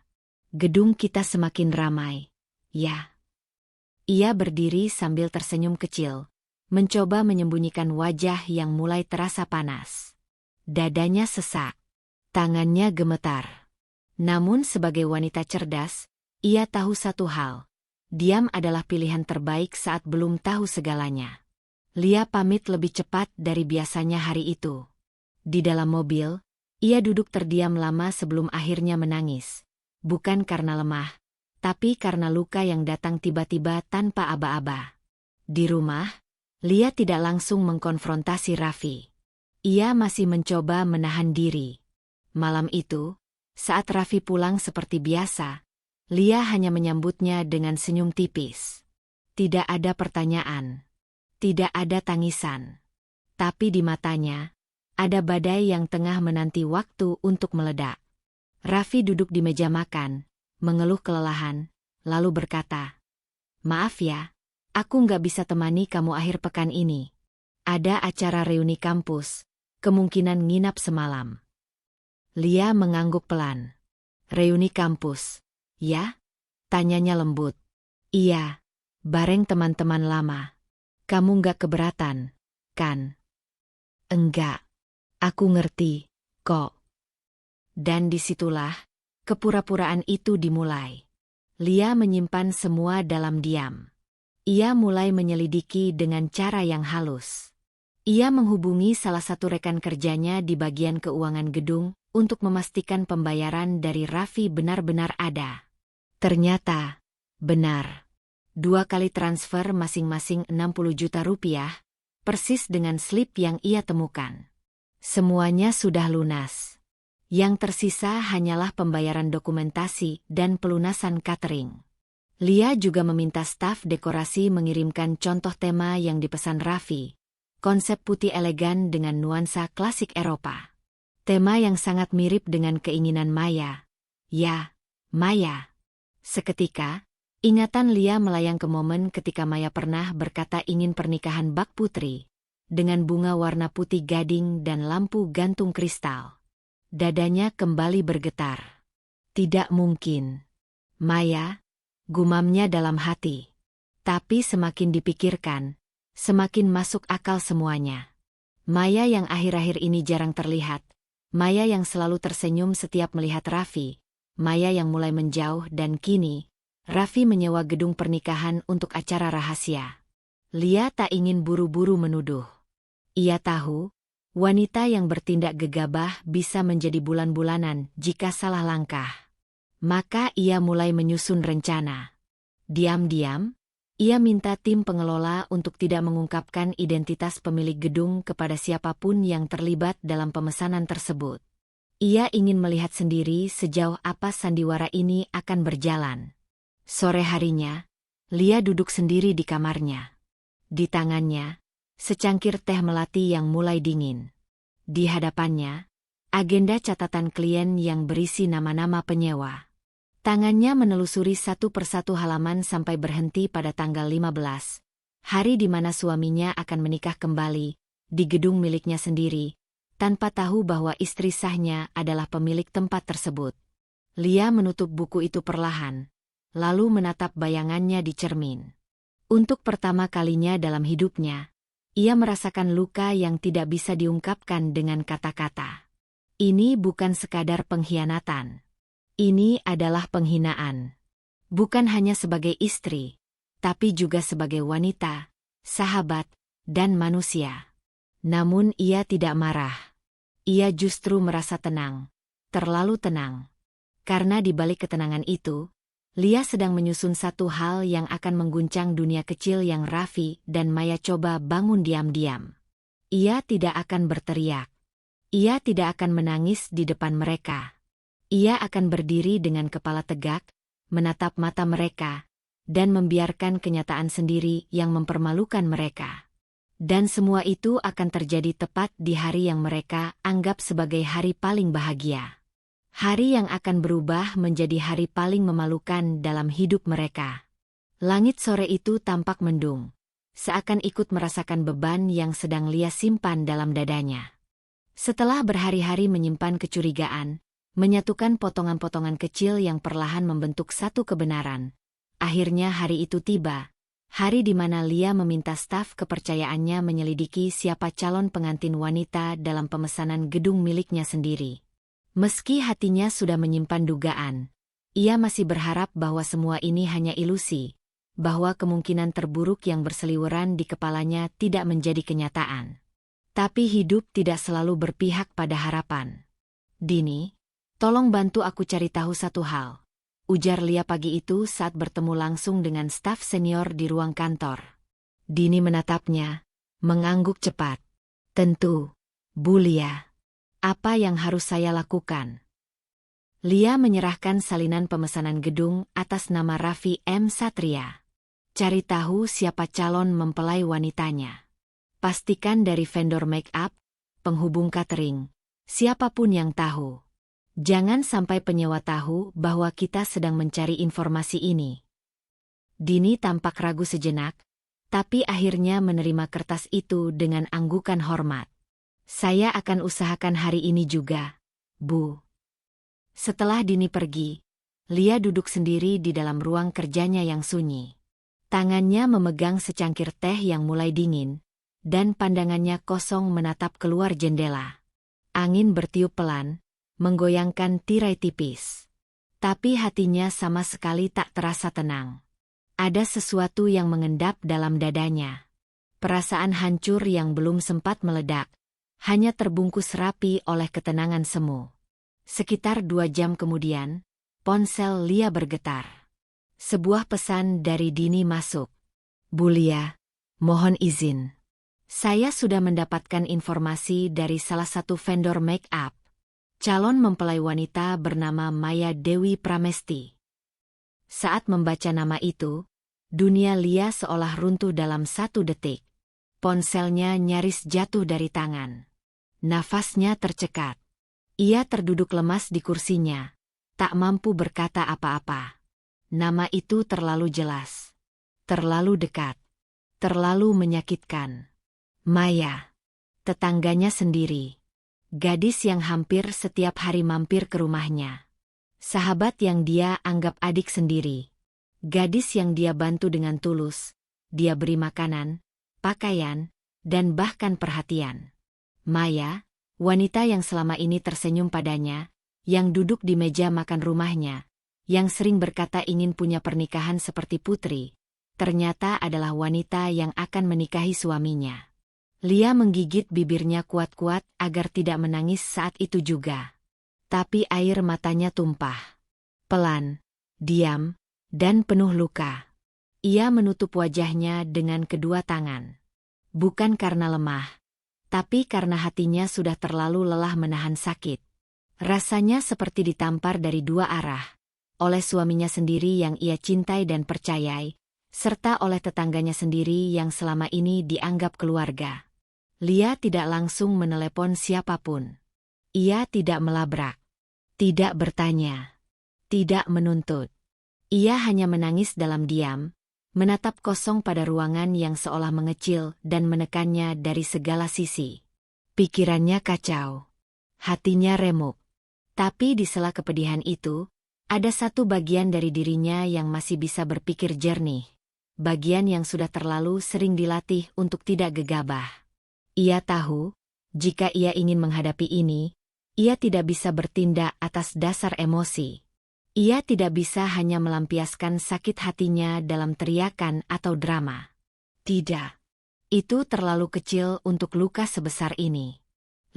Gedung kita semakin ramai, ya." Ia berdiri sambil tersenyum kecil, mencoba menyembunyikan wajah yang mulai terasa panas. Dadanya sesak, tangannya gemetar. Namun sebagai wanita cerdas, ia tahu satu hal. Diam adalah pilihan terbaik saat belum tahu segalanya. Lia pamit lebih cepat dari biasanya hari itu. Di dalam mobil, ia duduk terdiam lama sebelum akhirnya menangis. Bukan karena lemah, tapi karena luka yang datang tiba-tiba tanpa aba-aba. Di rumah, Lia tidak langsung mengkonfrontasi Raffi. Ia masih mencoba menahan diri. Malam itu, saat Raffi pulang seperti biasa, Lia hanya menyambutnya dengan senyum tipis. Tidak ada pertanyaan. Tidak ada tangisan. Tapi di matanya, ada badai yang tengah menanti waktu untuk meledak. Raffi duduk di meja makan, mengeluh kelelahan, lalu berkata, "Maaf ya, aku nggak bisa temani kamu akhir pekan ini. Ada acara reuni kampus. Kemungkinan nginap semalam." Lia mengangguk pelan. "Reuni kampus, ya?" tanyanya lembut. "Iya, bareng teman-teman lama. Kamu nggak keberatan, kan? Enggak. Aku ngerti, kok. Dan disitulah, kepura-puraan itu dimulai. Lia menyimpan semua dalam diam. Ia mulai menyelidiki dengan cara yang halus. Ia menghubungi salah satu rekan kerjanya di bagian keuangan gedung untuk memastikan pembayaran dari Raffi benar-benar ada. Ternyata, benar. 2 kali transfer masing-masing 60 juta rupiah, persis dengan slip yang ia temukan. Semuanya sudah lunas. Yang tersisa hanyalah pembayaran dokumentasi dan pelunasan catering. Lia juga meminta staf dekorasi mengirimkan contoh tema yang dipesan Raffi, konsep putih elegan dengan nuansa klasik Eropa. Tema yang sangat mirip dengan keinginan Maya. Ya, Maya. Seketika, ingatan Lia melayang ke momen ketika Maya pernah berkata ingin pernikahan bak putri, dengan bunga warna putih gading dan lampu gantung kristal. Dadanya kembali bergetar. Tidak mungkin. Maya, gumamnya dalam hati. Tapi semakin dipikirkan, semakin masuk akal semuanya. Maya yang akhir-akhir ini jarang terlihat, Maya yang selalu tersenyum setiap melihat Raffi, Maya yang mulai menjauh dan kini, Raffi menyewa gedung pernikahan untuk acara rahasia. Lia tak ingin buru-buru menuduh. Ia tahu, wanita yang bertindak gegabah bisa menjadi bulan-bulanan jika salah langkah. Maka ia mulai menyusun rencana. Diam-diam, ia minta tim pengelola untuk tidak mengungkapkan identitas pemilik gedung kepada siapapun yang terlibat dalam pemesanan tersebut. Ia ingin melihat sendiri sejauh apa sandiwara ini akan berjalan. Sore harinya, Lia duduk sendiri di kamarnya. Di tangannya, secangkir teh melati yang mulai dingin. Di hadapannya, agenda catatan klien yang berisi nama-nama penyewa. Tangannya menelusuri satu persatu halaman sampai berhenti pada tanggal 15, hari di mana suaminya akan menikah kembali, di gedung miliknya sendiri, tanpa tahu bahwa istri sahnya adalah pemilik tempat tersebut. Lia menutup buku itu perlahan, lalu menatap bayangannya di cermin. Untuk pertama kalinya dalam hidupnya, ia merasakan luka yang tidak bisa diungkapkan dengan kata-kata. Ini bukan sekadar pengkhianatan. Ini adalah penghinaan. Bukan hanya sebagai istri, tapi juga sebagai wanita, sahabat, dan manusia. Namun ia tidak marah. Ia justru merasa tenang, terlalu tenang. Karena di balik ketenangan itu, Lia sedang menyusun satu hal yang akan mengguncang dunia kecil yang Raffi dan Maya coba bangun diam-diam. Ia tidak akan berteriak. Ia tidak akan menangis di depan mereka. Ia akan berdiri dengan kepala tegak, menatap mata mereka, dan membiarkan kenyataan sendiri yang mempermalukan mereka. Dan semua itu akan terjadi tepat di hari yang mereka anggap sebagai hari paling bahagia. Hari yang akan berubah menjadi hari paling memalukan dalam hidup mereka. Langit sore itu tampak mendung, seakan ikut merasakan beban yang sedang Lia simpan dalam dadanya. Setelah berhari-hari menyimpan kecurigaan, menyatukan potongan-potongan kecil yang perlahan membentuk satu kebenaran, akhirnya hari itu tiba, hari di mana Lia meminta staf kepercayaannya menyelidiki siapa calon pengantin wanita dalam pemesanan gedung miliknya sendiri. Meski hatinya sudah menyimpan dugaan, ia masih berharap bahwa semua ini hanya ilusi, bahwa kemungkinan terburuk yang berseliweran di kepalanya tidak menjadi kenyataan. Tapi hidup tidak selalu berpihak pada harapan. "Dini, tolong bantu aku cari tahu satu hal," ujar Lia pagi itu saat bertemu langsung dengan staf senior di ruang kantor. Dini menatapnya, mengangguk cepat. "Tentu, Bu Lia. Apa yang harus saya lakukan?" Lia menyerahkan salinan pemesanan gedung atas nama Raffi M. Satria. "Cari tahu siapa calon mempelai wanitanya. Pastikan dari vendor make up, penghubung catering, siapapun yang tahu. Jangan sampai penyewa tahu bahwa kita sedang mencari informasi ini." Dini tampak ragu sejenak, tapi akhirnya menerima kertas itu dengan anggukan hormat. "Saya akan usahakan hari ini juga, Bu." Setelah Dini pergi, Lia duduk sendiri di dalam ruang kerjanya yang sunyi. Tangannya memegang secangkir teh yang mulai dingin, dan pandangannya kosong menatap keluar jendela. Angin bertiup pelan, menggoyangkan tirai tipis. Tapi hatinya sama sekali tak terasa tenang. Ada sesuatu yang mengendap dalam dadanya. Perasaan hancur yang belum sempat meledak, hanya terbungkus rapi oleh ketenangan semu. Sekitar 2 jam kemudian, ponsel Lia bergetar. Sebuah pesan dari Dini masuk. Bu Lia, mohon izin. Saya sudah mendapatkan informasi dari salah satu vendor make up. Calon mempelai wanita bernama Maya Dewi Pramesti. Saat membaca nama itu, dunia Lia seolah runtuh dalam 1 detik. Ponselnya nyaris jatuh dari tangan. Nafasnya tercekat. Ia terduduk lemas di kursinya, tak mampu berkata apa-apa. Nama itu terlalu jelas, terlalu dekat, terlalu menyakitkan. Maya, tetangganya sendiri. Gadis yang hampir setiap hari mampir ke rumahnya. Sahabat yang dia anggap adik sendiri. Gadis yang dia bantu dengan tulus. Dia beri makanan, pakaian, dan bahkan perhatian. Maya, wanita yang selama ini tersenyum padanya, yang duduk di meja makan rumahnya, yang sering berkata ingin punya pernikahan seperti putri, ternyata adalah wanita yang akan menikahi suaminya. Lia menggigit bibirnya kuat-kuat agar tidak menangis saat itu juga. Tapi air matanya tumpah. Pelan, diam, dan penuh luka. Ia menutup wajahnya dengan kedua tangan. Bukan karena lemah, tapi karena hatinya sudah terlalu lelah menahan sakit. Rasanya seperti ditampar dari 2 arah. Oleh suaminya sendiri yang ia cintai dan percayai, serta oleh tetangganya sendiri yang selama ini dianggap keluarga. Lia tidak langsung menelepon siapapun. Ia tidak melabrak, tidak bertanya, tidak menuntut. Ia hanya menangis dalam diam, menatap kosong pada ruangan yang seolah mengecil dan menekannya dari segala sisi. Pikirannya kacau, hatinya remuk. Tapi di sela kepedihan itu, ada satu bagian dari dirinya yang masih bisa berpikir jernih. Bagian yang sudah terlalu sering dilatih untuk tidak gegabah. Ia tahu, jika ia ingin menghadapi ini, ia tidak bisa bertindak atas dasar emosi. Ia tidak bisa hanya melampiaskan sakit hatinya dalam teriakan atau drama. Tidak. Itu terlalu kecil untuk luka sebesar ini.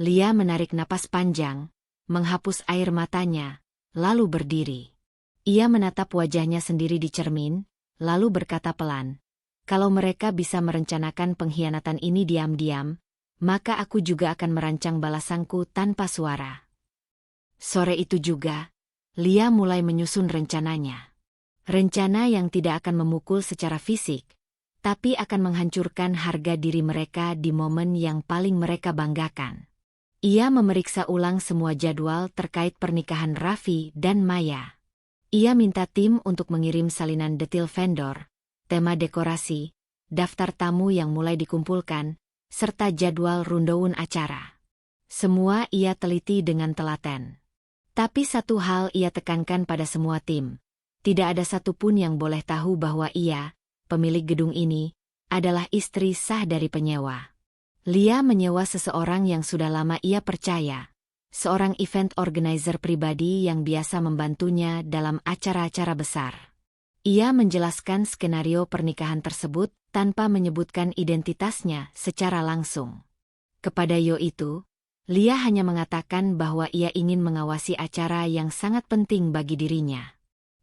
Lia menarik napas panjang, menghapus air matanya, lalu berdiri. Ia menatap wajahnya sendiri di cermin, lalu berkata pelan, "Kalau mereka bisa merencanakan pengkhianatan ini diam-diam, maka aku juga akan merancang balasanku tanpa suara." Sore itu juga, Lia mulai menyusun rencananya. Rencana yang tidak akan memukul secara fisik, tapi akan menghancurkan harga diri mereka di momen yang paling mereka banggakan. Ia memeriksa ulang semua jadwal terkait pernikahan Raffi dan Maya. Ia minta tim untuk mengirim salinan detail vendor, tema dekorasi, daftar tamu yang mulai dikumpulkan, serta jadwal rundown acara. Semua ia teliti dengan telaten. Tapi satu hal ia tekankan pada semua tim. Tidak ada satupun yang boleh tahu bahwa ia, pemilik gedung ini, adalah istri sah dari penyewa. Lia menyewa seseorang yang sudah lama ia percaya. Seorang event organizer pribadi yang biasa membantunya dalam acara-acara besar. Ia menjelaskan skenario pernikahan tersebut tanpa menyebutkan identitasnya secara langsung. Kepada Yo itu, Lia hanya mengatakan bahwa ia ingin mengawasi acara yang sangat penting bagi dirinya.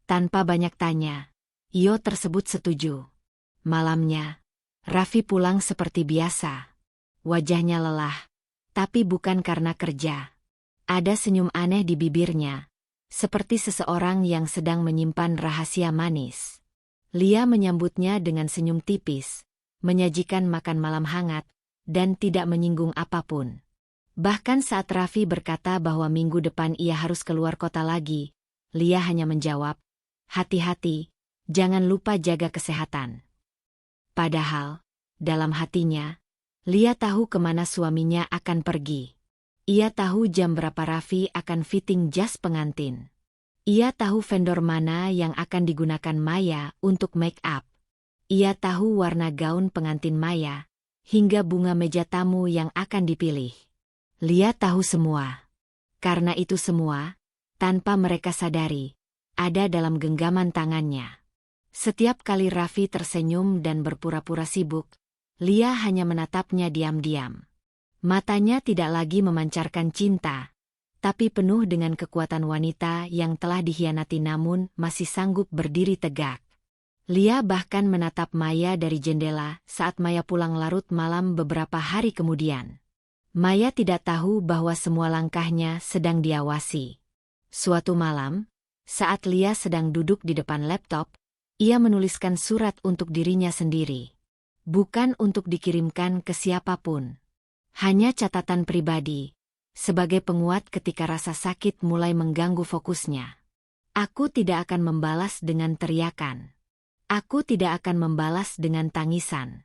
Tanpa banyak tanya, Yo tersebut setuju. Malamnya, Raffi pulang seperti biasa. Wajahnya lelah, tapi bukan karena kerja. Ada senyum aneh di bibirnya, seperti seseorang yang sedang menyimpan rahasia manis. Lia menyambutnya dengan senyum tipis, menyajikan makan malam hangat, dan tidak menyinggung apapun. Bahkan saat Raffi berkata bahwa minggu depan ia harus keluar kota lagi, Lia hanya menjawab, "Hati-hati, jangan lupa jaga kesehatan." Padahal, dalam hatinya, Lia tahu kemana suaminya akan pergi. Ia tahu jam berapa Raffi akan fitting jas pengantin. Ia tahu vendor mana yang akan digunakan Maya untuk make up. Ia tahu warna gaun pengantin Maya, hingga bunga meja tamu yang akan dipilih. Lia tahu semua. Karena itu semua, tanpa mereka sadari, ada dalam genggaman tangannya. Setiap kali Raffi tersenyum dan berpura-pura sibuk, Lia hanya menatapnya diam-diam. Matanya tidak lagi memancarkan cinta, tapi penuh dengan kekuatan wanita yang telah dikhianati namun masih sanggup berdiri tegak. Lia bahkan menatap Maya dari jendela saat Maya pulang larut malam beberapa hari kemudian. Maya tidak tahu bahwa semua langkahnya sedang diawasi. Suatu malam, saat Lia sedang duduk di depan laptop, ia menuliskan surat untuk dirinya sendiri. Bukan untuk dikirimkan ke siapapun. Hanya catatan pribadi, sebagai penguat ketika rasa sakit mulai mengganggu fokusnya. Aku tidak akan membalas dengan teriakan. Aku tidak akan membalas dengan tangisan.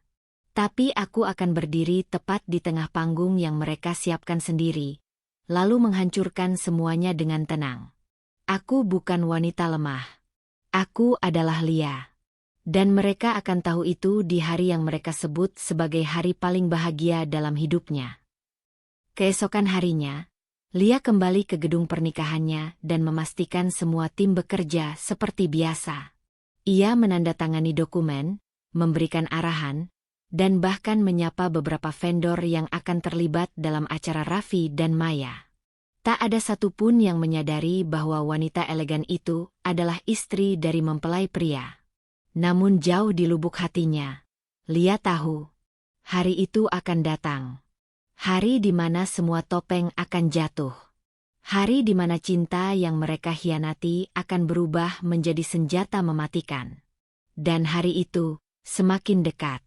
Tapi aku akan berdiri tepat di tengah panggung yang mereka siapkan sendiri, lalu menghancurkan semuanya dengan tenang. Aku bukan wanita lemah. Aku adalah Lia. Dan mereka akan tahu itu di hari yang mereka sebut sebagai hari paling bahagia dalam hidupnya. Keesokan harinya, Lia kembali ke gedung pernikahannya dan memastikan semua tim bekerja seperti biasa. Ia menandatangani dokumen, memberikan arahan, dan bahkan menyapa beberapa vendor yang akan terlibat dalam acara Raffi dan Maya. Tak ada satupun yang menyadari bahwa wanita elegan itu adalah istri dari mempelai pria. Namun jauh di lubuk hatinya, Lia tahu, hari itu akan datang. Hari di mana semua topeng akan jatuh. Hari di mana cinta yang mereka hianati akan berubah menjadi senjata mematikan. Dan hari itu semakin dekat.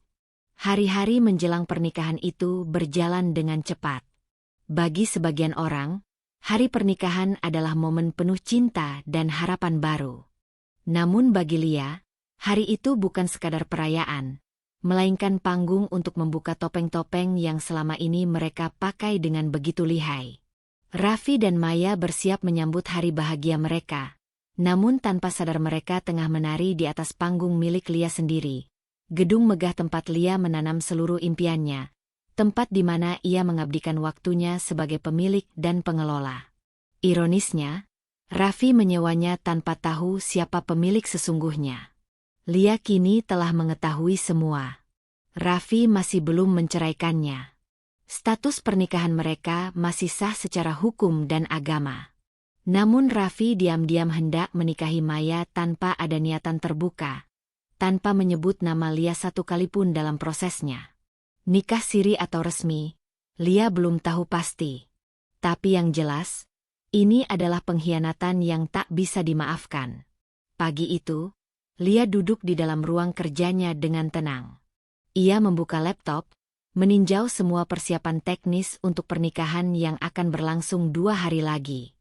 Hari-hari menjelang pernikahan itu berjalan dengan cepat. Bagi sebagian orang, hari pernikahan adalah momen penuh cinta dan harapan baru. Namun bagi Lia, hari itu bukan sekadar perayaan, melainkan panggung untuk membuka topeng-topeng yang selama ini mereka pakai dengan begitu lihai. Raffi dan Maya bersiap menyambut hari bahagia mereka, namun tanpa sadar mereka tengah menari di atas panggung milik Lia sendiri. Gedung megah tempat Lia menanam seluruh impiannya, tempat di mana ia mengabdikan waktunya sebagai pemilik dan pengelola. Ironisnya, Raffi menyewanya tanpa tahu siapa pemilik sesungguhnya. Lia kini telah mengetahui semua. Raffi masih belum menceraikannya. Status pernikahan mereka masih sah secara hukum dan agama. Namun Raffi diam-diam hendak menikahi Maya tanpa ada niatan terbuka, tanpa menyebut nama Lia satu kali pun dalam prosesnya. Nikah siri atau resmi, Lia belum tahu pasti. Tapi yang jelas, ini adalah pengkhianatan yang tak bisa dimaafkan. Pagi itu, Lia duduk di dalam ruang kerjanya dengan tenang. Ia membuka laptop, meninjau semua persiapan teknis untuk pernikahan yang akan berlangsung 2 hari lagi.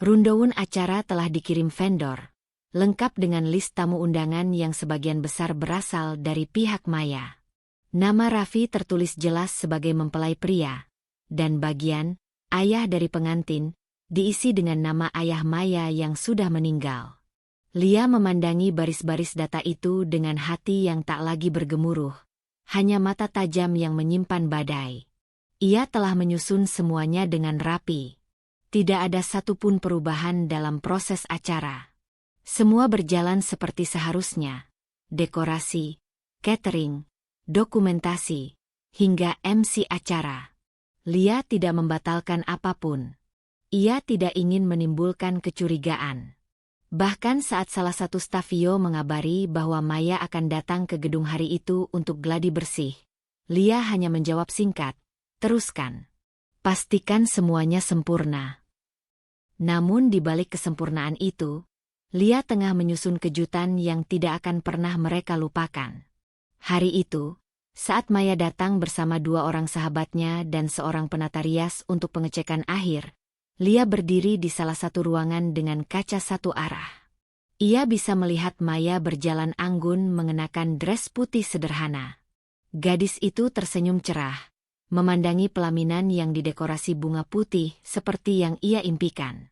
Rundown acara telah dikirim vendor, lengkap dengan list tamu undangan yang sebagian besar berasal dari pihak Maya. Nama Raffi tertulis jelas sebagai mempelai pria, dan bagian ayah dari pengantin diisi dengan nama ayah Maya yang sudah meninggal. Lia memandangi baris-baris data itu dengan hati yang tak lagi bergemuruh, hanya mata tajam yang menyimpan badai. Ia telah menyusun semuanya dengan rapi. Tidak ada satupun perubahan dalam proses acara. Semua berjalan seperti seharusnya. Dekorasi, catering, dokumentasi, hingga MC acara. Lia tidak membatalkan apapun. Ia tidak ingin menimbulkan kecurigaan. Bahkan saat salah satu stafio mengabari bahwa Maya akan datang ke gedung hari itu untuk gladi bersih, Lia hanya menjawab singkat, "Teruskan. Pastikan semuanya sempurna." Namun di balik kesempurnaan itu, Lia tengah menyusun kejutan yang tidak akan pernah mereka lupakan. Hari itu, saat Maya datang bersama 2 orang sahabatnya dan seorang penata rias untuk pengecekan akhir, Lia berdiri di salah satu ruangan dengan kaca satu arah. Ia bisa melihat Maya berjalan anggun mengenakan dres putih sederhana. Gadis itu tersenyum cerah, memandangi pelaminan yang didekorasi bunga putih seperti yang ia impikan.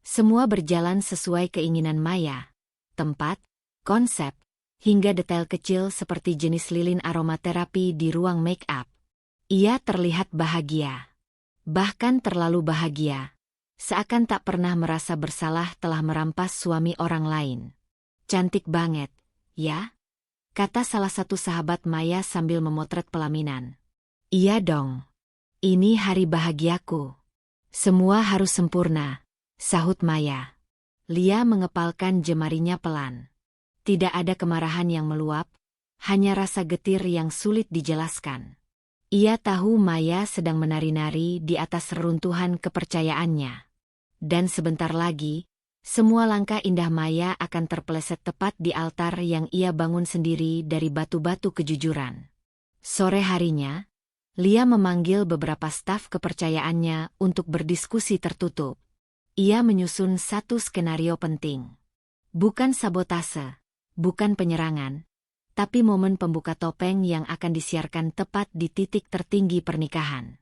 Semua berjalan sesuai keinginan Maya. Tempat, konsep, hingga detail kecil seperti jenis lilin aromaterapi di ruang make-up. Ia terlihat bahagia. Bahkan terlalu bahagia. Seakan tak pernah merasa bersalah telah merampas suami orang lain. Cantik banget, ya? Kata salah satu sahabat Maya sambil memotret pelaminan. Iya dong. Ini hari bahagiaku. Semua harus sempurna, sahut Maya. Lia mengepalkan jemarinya pelan. Tidak ada kemarahan yang meluap, hanya rasa getir yang sulit dijelaskan. Ia tahu Maya sedang menari-nari di atas reruntuhan kepercayaannya. Dan sebentar lagi, semua langkah indah Maya akan terpeleset tepat di altar yang ia bangun sendiri dari batu-batu kejujuran. Sore harinya, Lia memanggil beberapa staf kepercayaannya untuk berdiskusi tertutup. Ia menyusun satu skenario penting. Bukan sabotase, bukan penyerangan, tapi momen pembuka topeng yang akan disiarkan tepat di titik tertinggi pernikahan.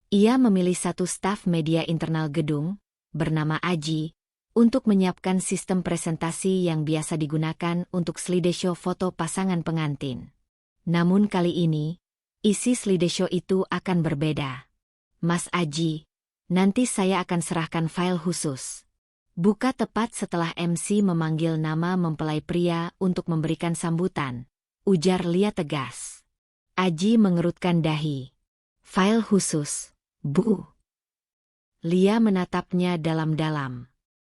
Ia memilih satu staf media internal gedung, bernama Aji, untuk menyiapkan sistem presentasi yang biasa digunakan untuk slideshow foto pasangan pengantin. Namun kali ini, isi slideshow itu akan berbeda. Mas Aji, nanti saya akan serahkan file khusus. Buka tepat setelah MC memanggil nama mempelai pria untuk memberikan sambutan, ujar Lia tegas. Aji mengerutkan dahi. File khusus, Bu. Lia menatapnya dalam-dalam.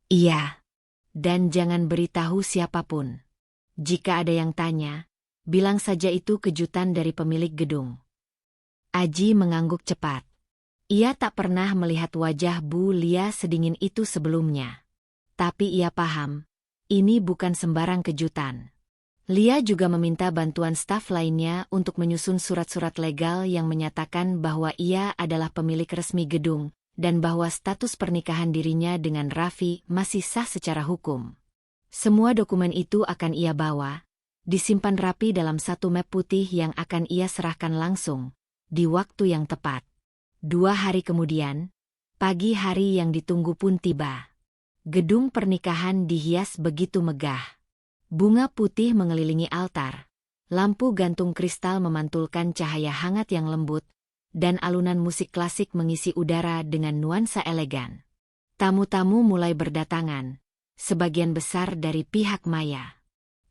Iya. Dan jangan beritahu siapapun. Jika ada yang tanya, bilang saja itu kejutan dari pemilik gedung. Aji mengangguk cepat. Ia tak pernah melihat wajah Bu Lia sedingin itu sebelumnya. Tapi ia paham, ini bukan sembarang kejutan. Lia juga meminta bantuan staf lainnya untuk menyusun surat-surat legal yang menyatakan bahwa ia adalah pemilik resmi gedung, dan bahwa status pernikahan dirinya dengan Raffi masih sah secara hukum. Semua dokumen itu akan ia bawa, disimpan rapi dalam satu map putih yang akan ia serahkan langsung, di waktu yang tepat. 2 hari kemudian, pagi hari yang ditunggu pun tiba. Gedung pernikahan dihias begitu megah. Bunga putih mengelilingi altar, lampu gantung kristal memantulkan cahaya hangat yang lembut, dan alunan musik klasik mengisi udara dengan nuansa elegan. Tamu-tamu mulai berdatangan, sebagian besar dari pihak Maya.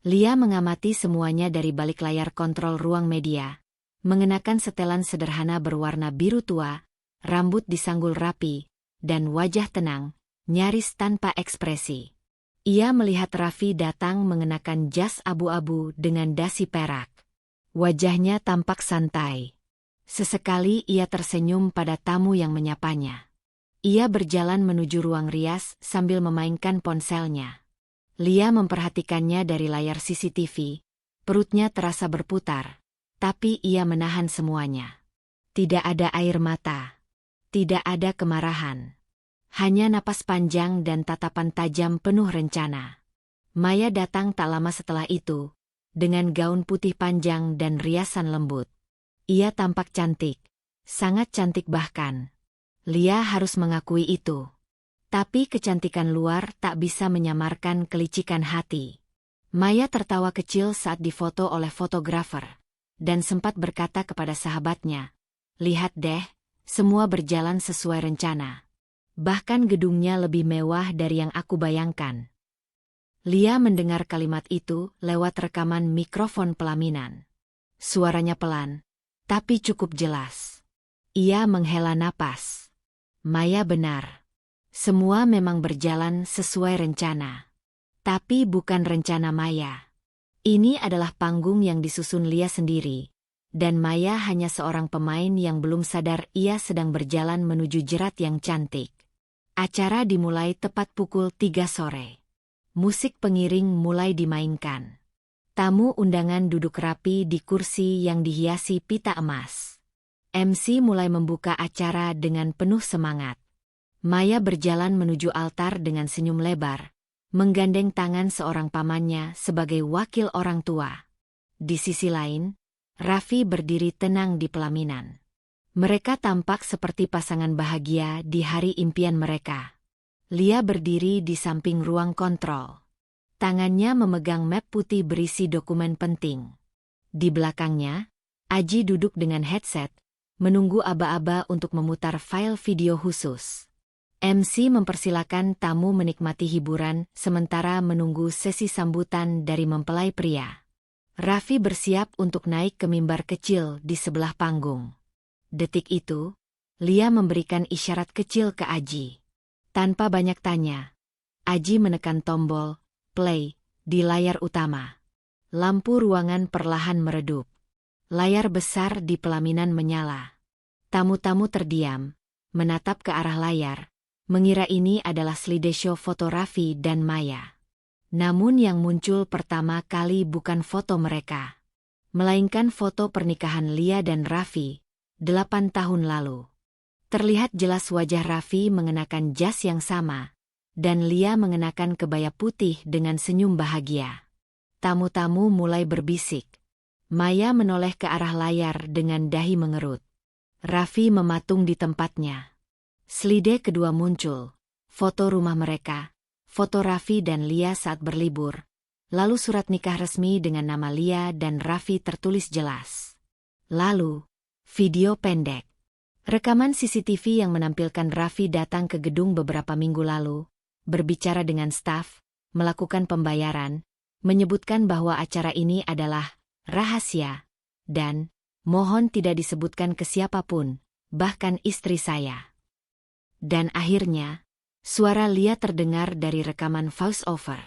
Lia mengamati semuanya dari balik layar kontrol ruang media, mengenakan setelan sederhana berwarna biru tua, rambut disanggul rapi, dan wajah tenang, nyaris tanpa ekspresi. Ia melihat Raffi datang mengenakan jas abu-abu dengan dasi perak. Wajahnya tampak santai. Sesekali ia tersenyum pada tamu yang menyapanya. Ia berjalan menuju ruang rias sambil memainkan ponselnya. Lia memperhatikannya dari layar CCTV, perutnya terasa berputar, tapi ia menahan semuanya. Tidak ada air mata. Tidak ada kemarahan. Hanya napas panjang dan tatapan tajam penuh rencana. Maya datang tak lama setelah itu, dengan gaun putih panjang dan riasan lembut. Ia tampak cantik, sangat cantik bahkan. Lia harus mengakui itu. Tapi kecantikan luar tak bisa menyamarkan kelicikan hati. Maya tertawa kecil saat difoto oleh fotografer, dan sempat berkata kepada sahabatnya, "Lihat deh, semua berjalan sesuai rencana. Bahkan gedungnya lebih mewah dari yang aku bayangkan." Lia mendengar kalimat itu lewat rekaman mikrofon pelaminan. Suaranya pelan, tapi cukup jelas. Ia menghela napas. Maya benar. Semua memang berjalan sesuai rencana. Tapi bukan rencana Maya. Ini adalah panggung yang disusun Lia sendiri. Dan Maya hanya seorang pemain yang belum sadar ia sedang berjalan menuju jerat yang cantik. Acara dimulai tepat pukul 3 sore. Musik pengiring mulai dimainkan. Tamu undangan duduk rapi di kursi yang dihiasi pita emas. MC mulai membuka acara dengan penuh semangat. Maya berjalan menuju altar dengan senyum lebar, menggandeng tangan seorang pamannya sebagai wakil orang tua. Di sisi lain, Raffi berdiri tenang di pelaminan. Mereka tampak seperti pasangan bahagia di hari impian mereka. Lia berdiri di samping ruang kontrol. Tangannya memegang map putih berisi dokumen penting. Di belakangnya, Aji duduk dengan headset, menunggu aba-aba untuk memutar file video khusus. MC mempersilakan tamu menikmati hiburan sementara menunggu sesi sambutan dari mempelai pria. Raffi bersiap untuk naik ke mimbar kecil di sebelah panggung. Detik itu, Lia memberikan isyarat kecil ke Aji. Tanpa banyak tanya, Aji menekan tombol play di layar utama. Lampu ruangan perlahan meredup. Layar besar di pelaminan menyala. Tamu-tamu terdiam, menatap ke arah layar, mengira ini adalah slideshow foto Raffi dan Maya. Namun yang muncul pertama kali bukan foto mereka, melainkan foto pernikahan Lia dan Raffi 8 tahun lalu. Terlihat jelas wajah Raffi mengenakan jas yang sama, dan Lia mengenakan kebaya putih dengan senyum bahagia. Tamu-tamu mulai berbisik. Maya menoleh ke arah layar dengan dahi mengerut. Raffi mematung di tempatnya. Slide kedua muncul, foto rumah mereka, foto Raffi dan Lia saat berlibur, lalu surat nikah resmi dengan nama Lia dan Raffi tertulis jelas. Lalu, video pendek. Rekaman CCTV yang menampilkan Raffi datang ke gedung beberapa minggu lalu, berbicara dengan staf, melakukan pembayaran, menyebutkan bahwa acara ini adalah rahasia, dan mohon tidak disebutkan ke siapapun, bahkan istri saya. Dan akhirnya, suara Lia terdengar dari rekaman voice-over.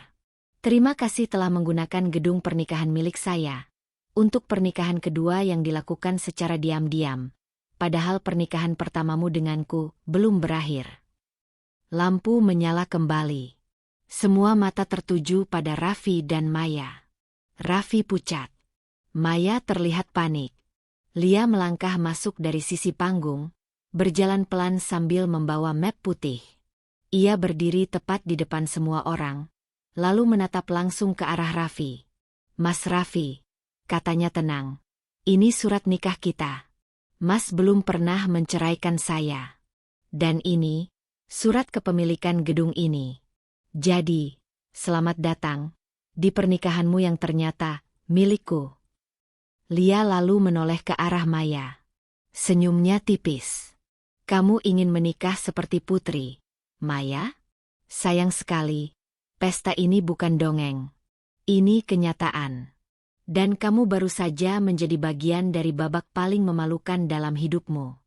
Terima kasih telah menggunakan gedung pernikahan milik saya untuk pernikahan kedua yang dilakukan secara diam-diam, padahal pernikahan pertamamu denganku belum berakhir. Lampu menyala kembali. Semua mata tertuju pada Raffi dan Maya. Raffi pucat. Maya terlihat panik. Lia melangkah masuk dari sisi panggung, berjalan pelan sambil membawa map putih. Ia berdiri tepat di depan semua orang, lalu menatap langsung ke arah Raffi. Mas Raffi, katanya tenang, ini surat nikah kita. Mas belum pernah menceraikan saya. Dan ini, surat kepemilikan gedung ini. Jadi, selamat datang di pernikahanmu yang ternyata milikku. Lia lalu menoleh ke arah Maya. Senyumnya tipis. Kamu ingin menikah seperti putri, Maya? Sayang sekali, pesta ini bukan dongeng. Ini kenyataan. Dan kamu baru saja menjadi bagian dari babak paling memalukan dalam hidupmu.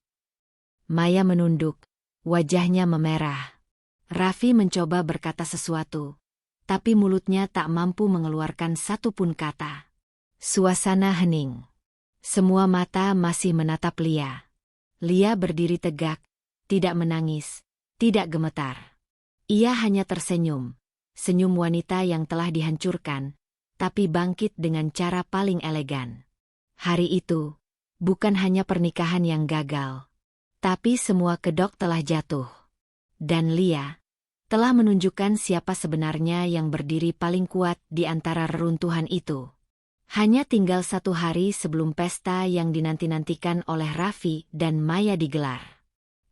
Maya menunduk, wajahnya memerah. Raffi mencoba berkata sesuatu, tapi mulutnya tak mampu mengeluarkan satu pun kata. Suasana hening. Semua mata masih menatap Lia. Lia berdiri tegak, tidak menangis, tidak gemetar. Ia hanya tersenyum, senyum wanita yang telah dihancurkan, tapi bangkit dengan cara paling elegan. Hari itu, bukan hanya pernikahan yang gagal, tapi semua kedok telah jatuh. Dan Lia telah menunjukkan siapa sebenarnya yang berdiri paling kuat di antara reruntuhan itu. Hanya tinggal 1 hari sebelum pesta yang dinanti-nantikan oleh Raffi dan Maya digelar.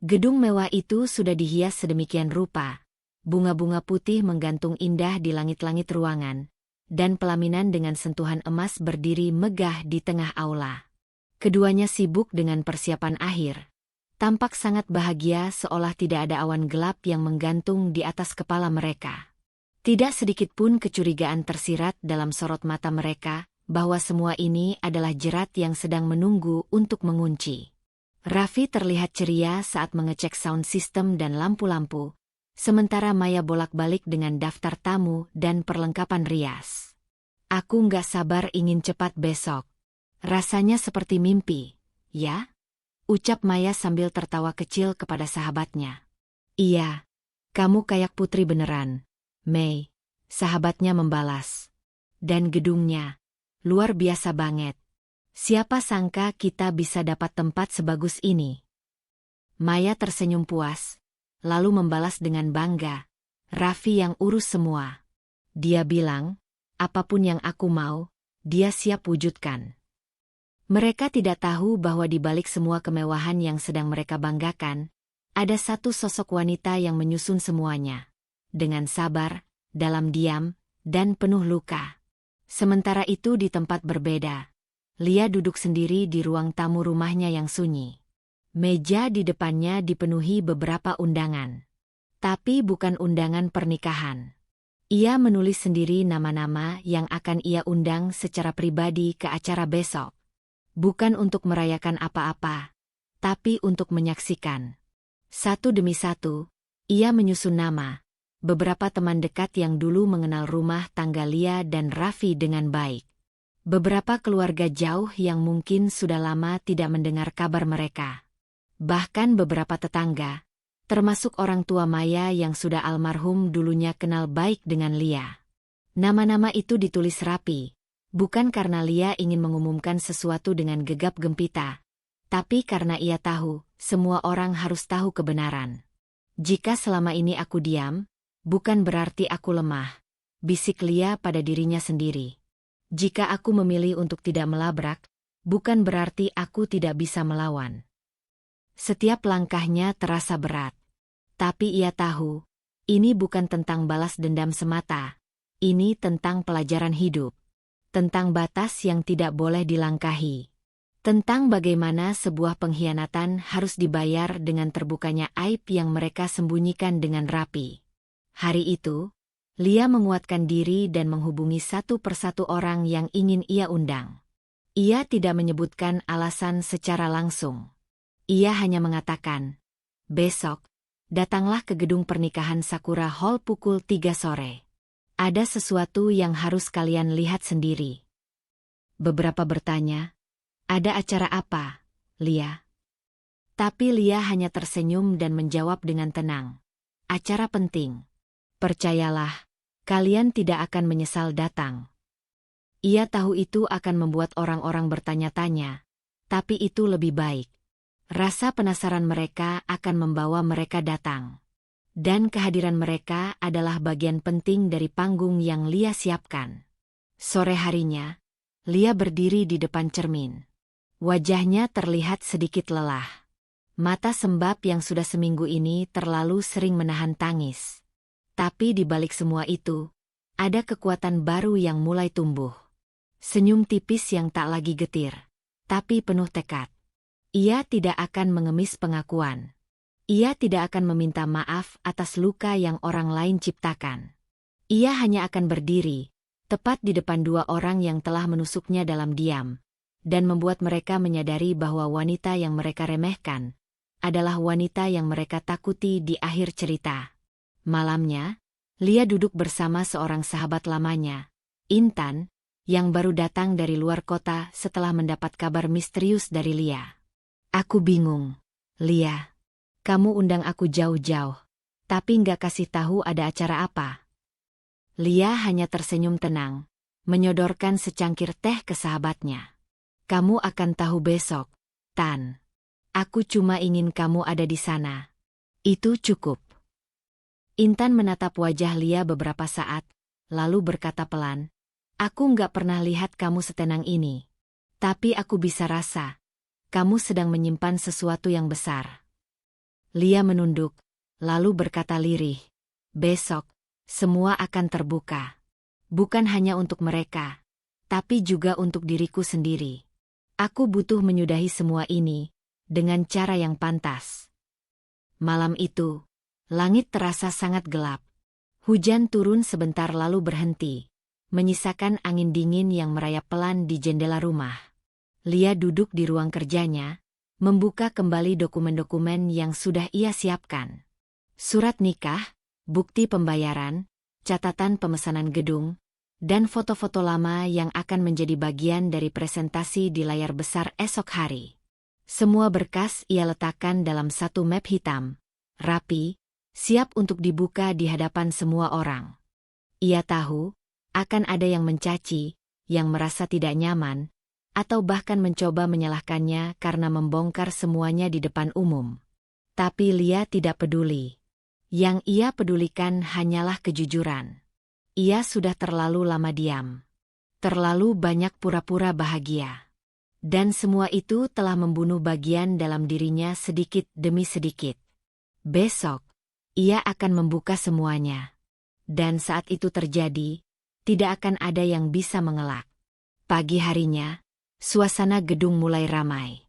Gedung mewah itu sudah dihias sedemikian rupa, bunga-bunga putih menggantung indah di langit-langit ruangan, dan pelaminan dengan sentuhan emas berdiri megah di tengah aula. Keduanya sibuk dengan persiapan akhir. Tampak sangat bahagia seolah tidak ada awan gelap yang menggantung di atas kepala mereka. Tidak sedikit pun kecurigaan tersirat dalam sorot mata mereka, bahwa semua ini adalah jerat yang sedang menunggu untuk mengunci. Raffi terlihat ceria saat mengecek sound system dan lampu-lampu, sementara Maya bolak-balik dengan daftar tamu dan perlengkapan rias. Aku nggak sabar ingin cepat besok. Rasanya seperti mimpi, ya? Ucap Maya sambil tertawa kecil kepada sahabatnya. Iya, kamu kayak putri beneran, Mei, sahabatnya membalas. Dan gedungnya, luar biasa banget. Siapa sangka kita bisa dapat tempat sebagus ini? Maya tersenyum puas, lalu membalas dengan bangga. Raffi yang urus semua. Dia bilang, apapun yang aku mau, dia siap wujudkan. Mereka tidak tahu bahwa di balik semua kemewahan yang sedang mereka banggakan, ada satu sosok wanita yang menyusun semuanya. Dengan sabar, dalam diam, dan penuh luka. Sementara itu di tempat berbeda, Lia duduk sendiri di ruang tamu rumahnya yang sunyi. Meja di depannya dipenuhi beberapa undangan. Tapi bukan undangan pernikahan. Ia menulis sendiri nama-nama yang akan ia undang secara pribadi ke acara besok. Bukan untuk merayakan apa-apa, tapi untuk menyaksikan. Satu demi satu, ia menyusun nama. Beberapa teman dekat yang dulu mengenal rumah tangga Lia dan Raffi dengan baik. Beberapa keluarga jauh yang mungkin sudah lama tidak mendengar kabar mereka. Bahkan beberapa tetangga, termasuk orang tua Maya yang sudah almarhum dulunya kenal baik dengan Lia. Nama-nama itu ditulis rapi, bukan karena Lia ingin mengumumkan sesuatu dengan gegap gempita, tapi karena ia tahu, semua orang harus tahu kebenaran. Jika selama ini aku diam, bukan berarti aku lemah, bisik Lia pada dirinya sendiri. Jika aku memilih untuk tidak melabrak, bukan berarti aku tidak bisa melawan. Setiap langkahnya terasa berat. Tapi ia tahu, ini bukan tentang balas dendam semata. Ini tentang pelajaran hidup. Tentang batas yang tidak boleh dilangkahi. Tentang bagaimana sebuah pengkhianatan harus dibayar dengan terbukanya aib yang mereka sembunyikan dengan rapi. Hari itu, Lia menguatkan diri dan menghubungi satu persatu orang yang ingin ia undang. Ia tidak menyebutkan alasan secara langsung. Ia hanya mengatakan, "Besok, datanglah ke gedung pernikahan Sakura Hall pukul 3 sore. Ada sesuatu yang harus kalian lihat sendiri." Beberapa bertanya, "Ada acara apa, Lia?" Tapi Lia hanya tersenyum dan menjawab dengan tenang, "Acara penting. Percayalah, kalian tidak akan menyesal datang." Ia tahu itu akan membuat orang-orang bertanya-tanya, tapi itu lebih baik. Rasa penasaran mereka akan membawa mereka datang. Dan kehadiran mereka adalah bagian penting dari panggung yang Lia siapkan. Sore harinya, Lia berdiri di depan cermin. Wajahnya terlihat sedikit lelah. Mata sembab yang sudah seminggu ini terlalu sering menahan tangis. Tapi di balik semua itu, ada kekuatan baru yang mulai tumbuh. Senyum tipis yang tak lagi getir, tapi penuh tekad. Ia tidak akan mengemis pengakuan. Ia tidak akan meminta maaf atas luka yang orang lain ciptakan. Ia hanya akan berdiri, tepat di depan dua orang yang telah menusuknya dalam diam, dan membuat mereka menyadari bahwa wanita yang mereka remehkan adalah wanita yang mereka takuti di akhir cerita. Malamnya, Lia duduk bersama seorang sahabat lamanya, Intan, yang baru datang dari luar kota setelah mendapat kabar misterius dari Lia. "Aku bingung, Lia. Kamu undang aku jauh-jauh, tapi nggak kasih tahu ada acara apa." Lia hanya tersenyum tenang, menyodorkan secangkir teh ke sahabatnya. "Kamu akan tahu besok, Tan. Aku cuma ingin kamu ada di sana. Itu cukup." Intan menatap wajah Lia beberapa saat, lalu berkata pelan, "Aku nggak pernah lihat kamu setenang ini. Tapi aku bisa rasa, kamu sedang menyimpan sesuatu yang besar." Lia menunduk, lalu berkata lirih, "Besok, semua akan terbuka. Bukan hanya untuk mereka, tapi juga untuk diriku sendiri. Aku butuh menyudahi semua ini, dengan cara yang pantas." Malam itu, langit terasa sangat gelap. Hujan turun sebentar lalu berhenti, menyisakan angin dingin yang merayap pelan di jendela rumah. Lia duduk di ruang kerjanya, membuka kembali dokumen-dokumen yang sudah ia siapkan. Surat nikah, bukti pembayaran, catatan pemesanan gedung, dan foto-foto lama yang akan menjadi bagian dari presentasi di layar besar esok hari. Semua berkas ia letakkan dalam satu map hitam, rapi, siap untuk dibuka di hadapan semua orang. Ia tahu, akan ada yang mencaci, yang merasa tidak nyaman, atau bahkan mencoba menyalahkannya karena membongkar semuanya di depan umum. Tapi Lia tidak peduli. Yang ia pedulikan hanyalah kejujuran. Ia sudah terlalu lama diam. Terlalu banyak pura-pura bahagia. Dan semua itu telah membunuh bagian dalam dirinya sedikit demi sedikit. Besok, ia akan membuka semuanya. Dan saat itu terjadi, tidak akan ada yang bisa mengelak. Pagi harinya, suasana gedung mulai ramai.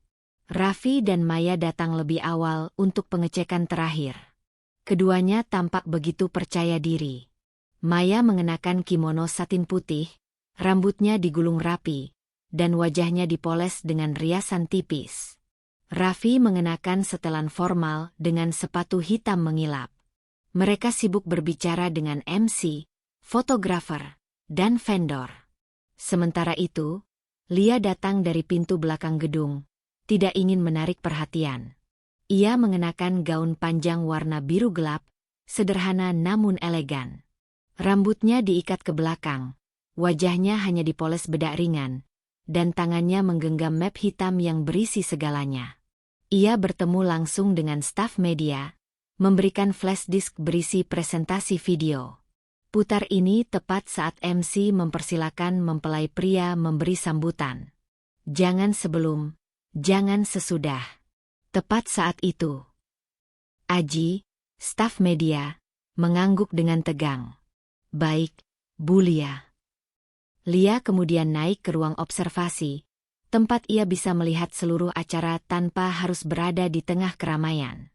Raffi dan Maya datang lebih awal untuk pengecekan terakhir. Keduanya tampak begitu percaya diri. Maya mengenakan kimono satin putih, rambutnya digulung rapi, dan wajahnya dipoles dengan riasan tipis. Raffi mengenakan setelan formal dengan sepatu hitam mengilap. Mereka sibuk berbicara dengan MC, fotografer, dan vendor. Sementara itu, Lia datang dari pintu belakang gedung, tidak ingin menarik perhatian. Ia mengenakan gaun panjang warna biru gelap, sederhana namun elegan. Rambutnya diikat ke belakang, wajahnya hanya dipoles bedak ringan, dan tangannya menggenggam map hitam yang berisi segalanya. Ia bertemu langsung dengan staf media, memberikan flash disk berisi presentasi video. Putar ini tepat saat MC mempersilakan mempelai pria memberi sambutan. Jangan sebelum, jangan sesudah. Tepat saat itu, Aji, staf media, mengangguk dengan tegang. Baik, Bu Lia. Lia kemudian naik ke ruang observasi, tempat ia bisa melihat seluruh acara tanpa harus berada di tengah keramaian.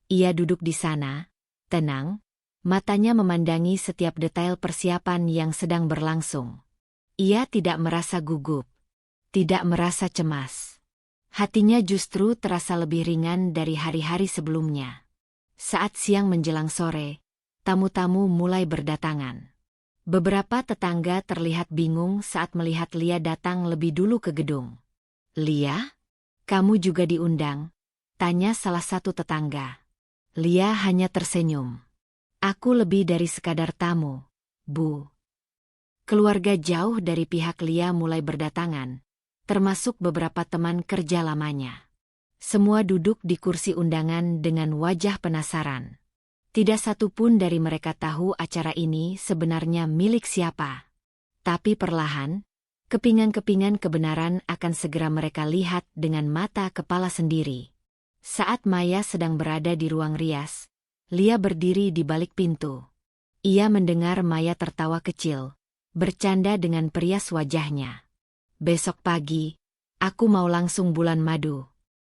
Ia duduk di sana, tenang, matanya memandangi setiap detail persiapan yang sedang berlangsung. Ia tidak merasa gugup, tidak merasa cemas. Hatinya justru terasa lebih ringan dari hari-hari sebelumnya. Saat siang menjelang sore, tamu-tamu mulai berdatangan. Beberapa tetangga terlihat bingung saat melihat Lia datang lebih dulu ke gedung. "Lia? Kamu juga diundang?" tanya salah satu tetangga. Lia hanya tersenyum. "Aku lebih dari sekadar tamu, Bu." Keluarga jauh dari pihak Lia mulai berdatangan, termasuk beberapa teman kerja lamanya. Semua duduk di kursi undangan dengan wajah penasaran. Tidak satu pun dari mereka tahu acara ini sebenarnya milik siapa. Tapi perlahan, kepingan-kepingan kebenaran akan segera mereka lihat dengan mata kepala sendiri. Saat Maya sedang berada di ruang rias, Lia berdiri di balik pintu. Ia mendengar Maya tertawa kecil, bercanda dengan perias wajahnya. "Besok pagi, aku mau langsung bulan madu.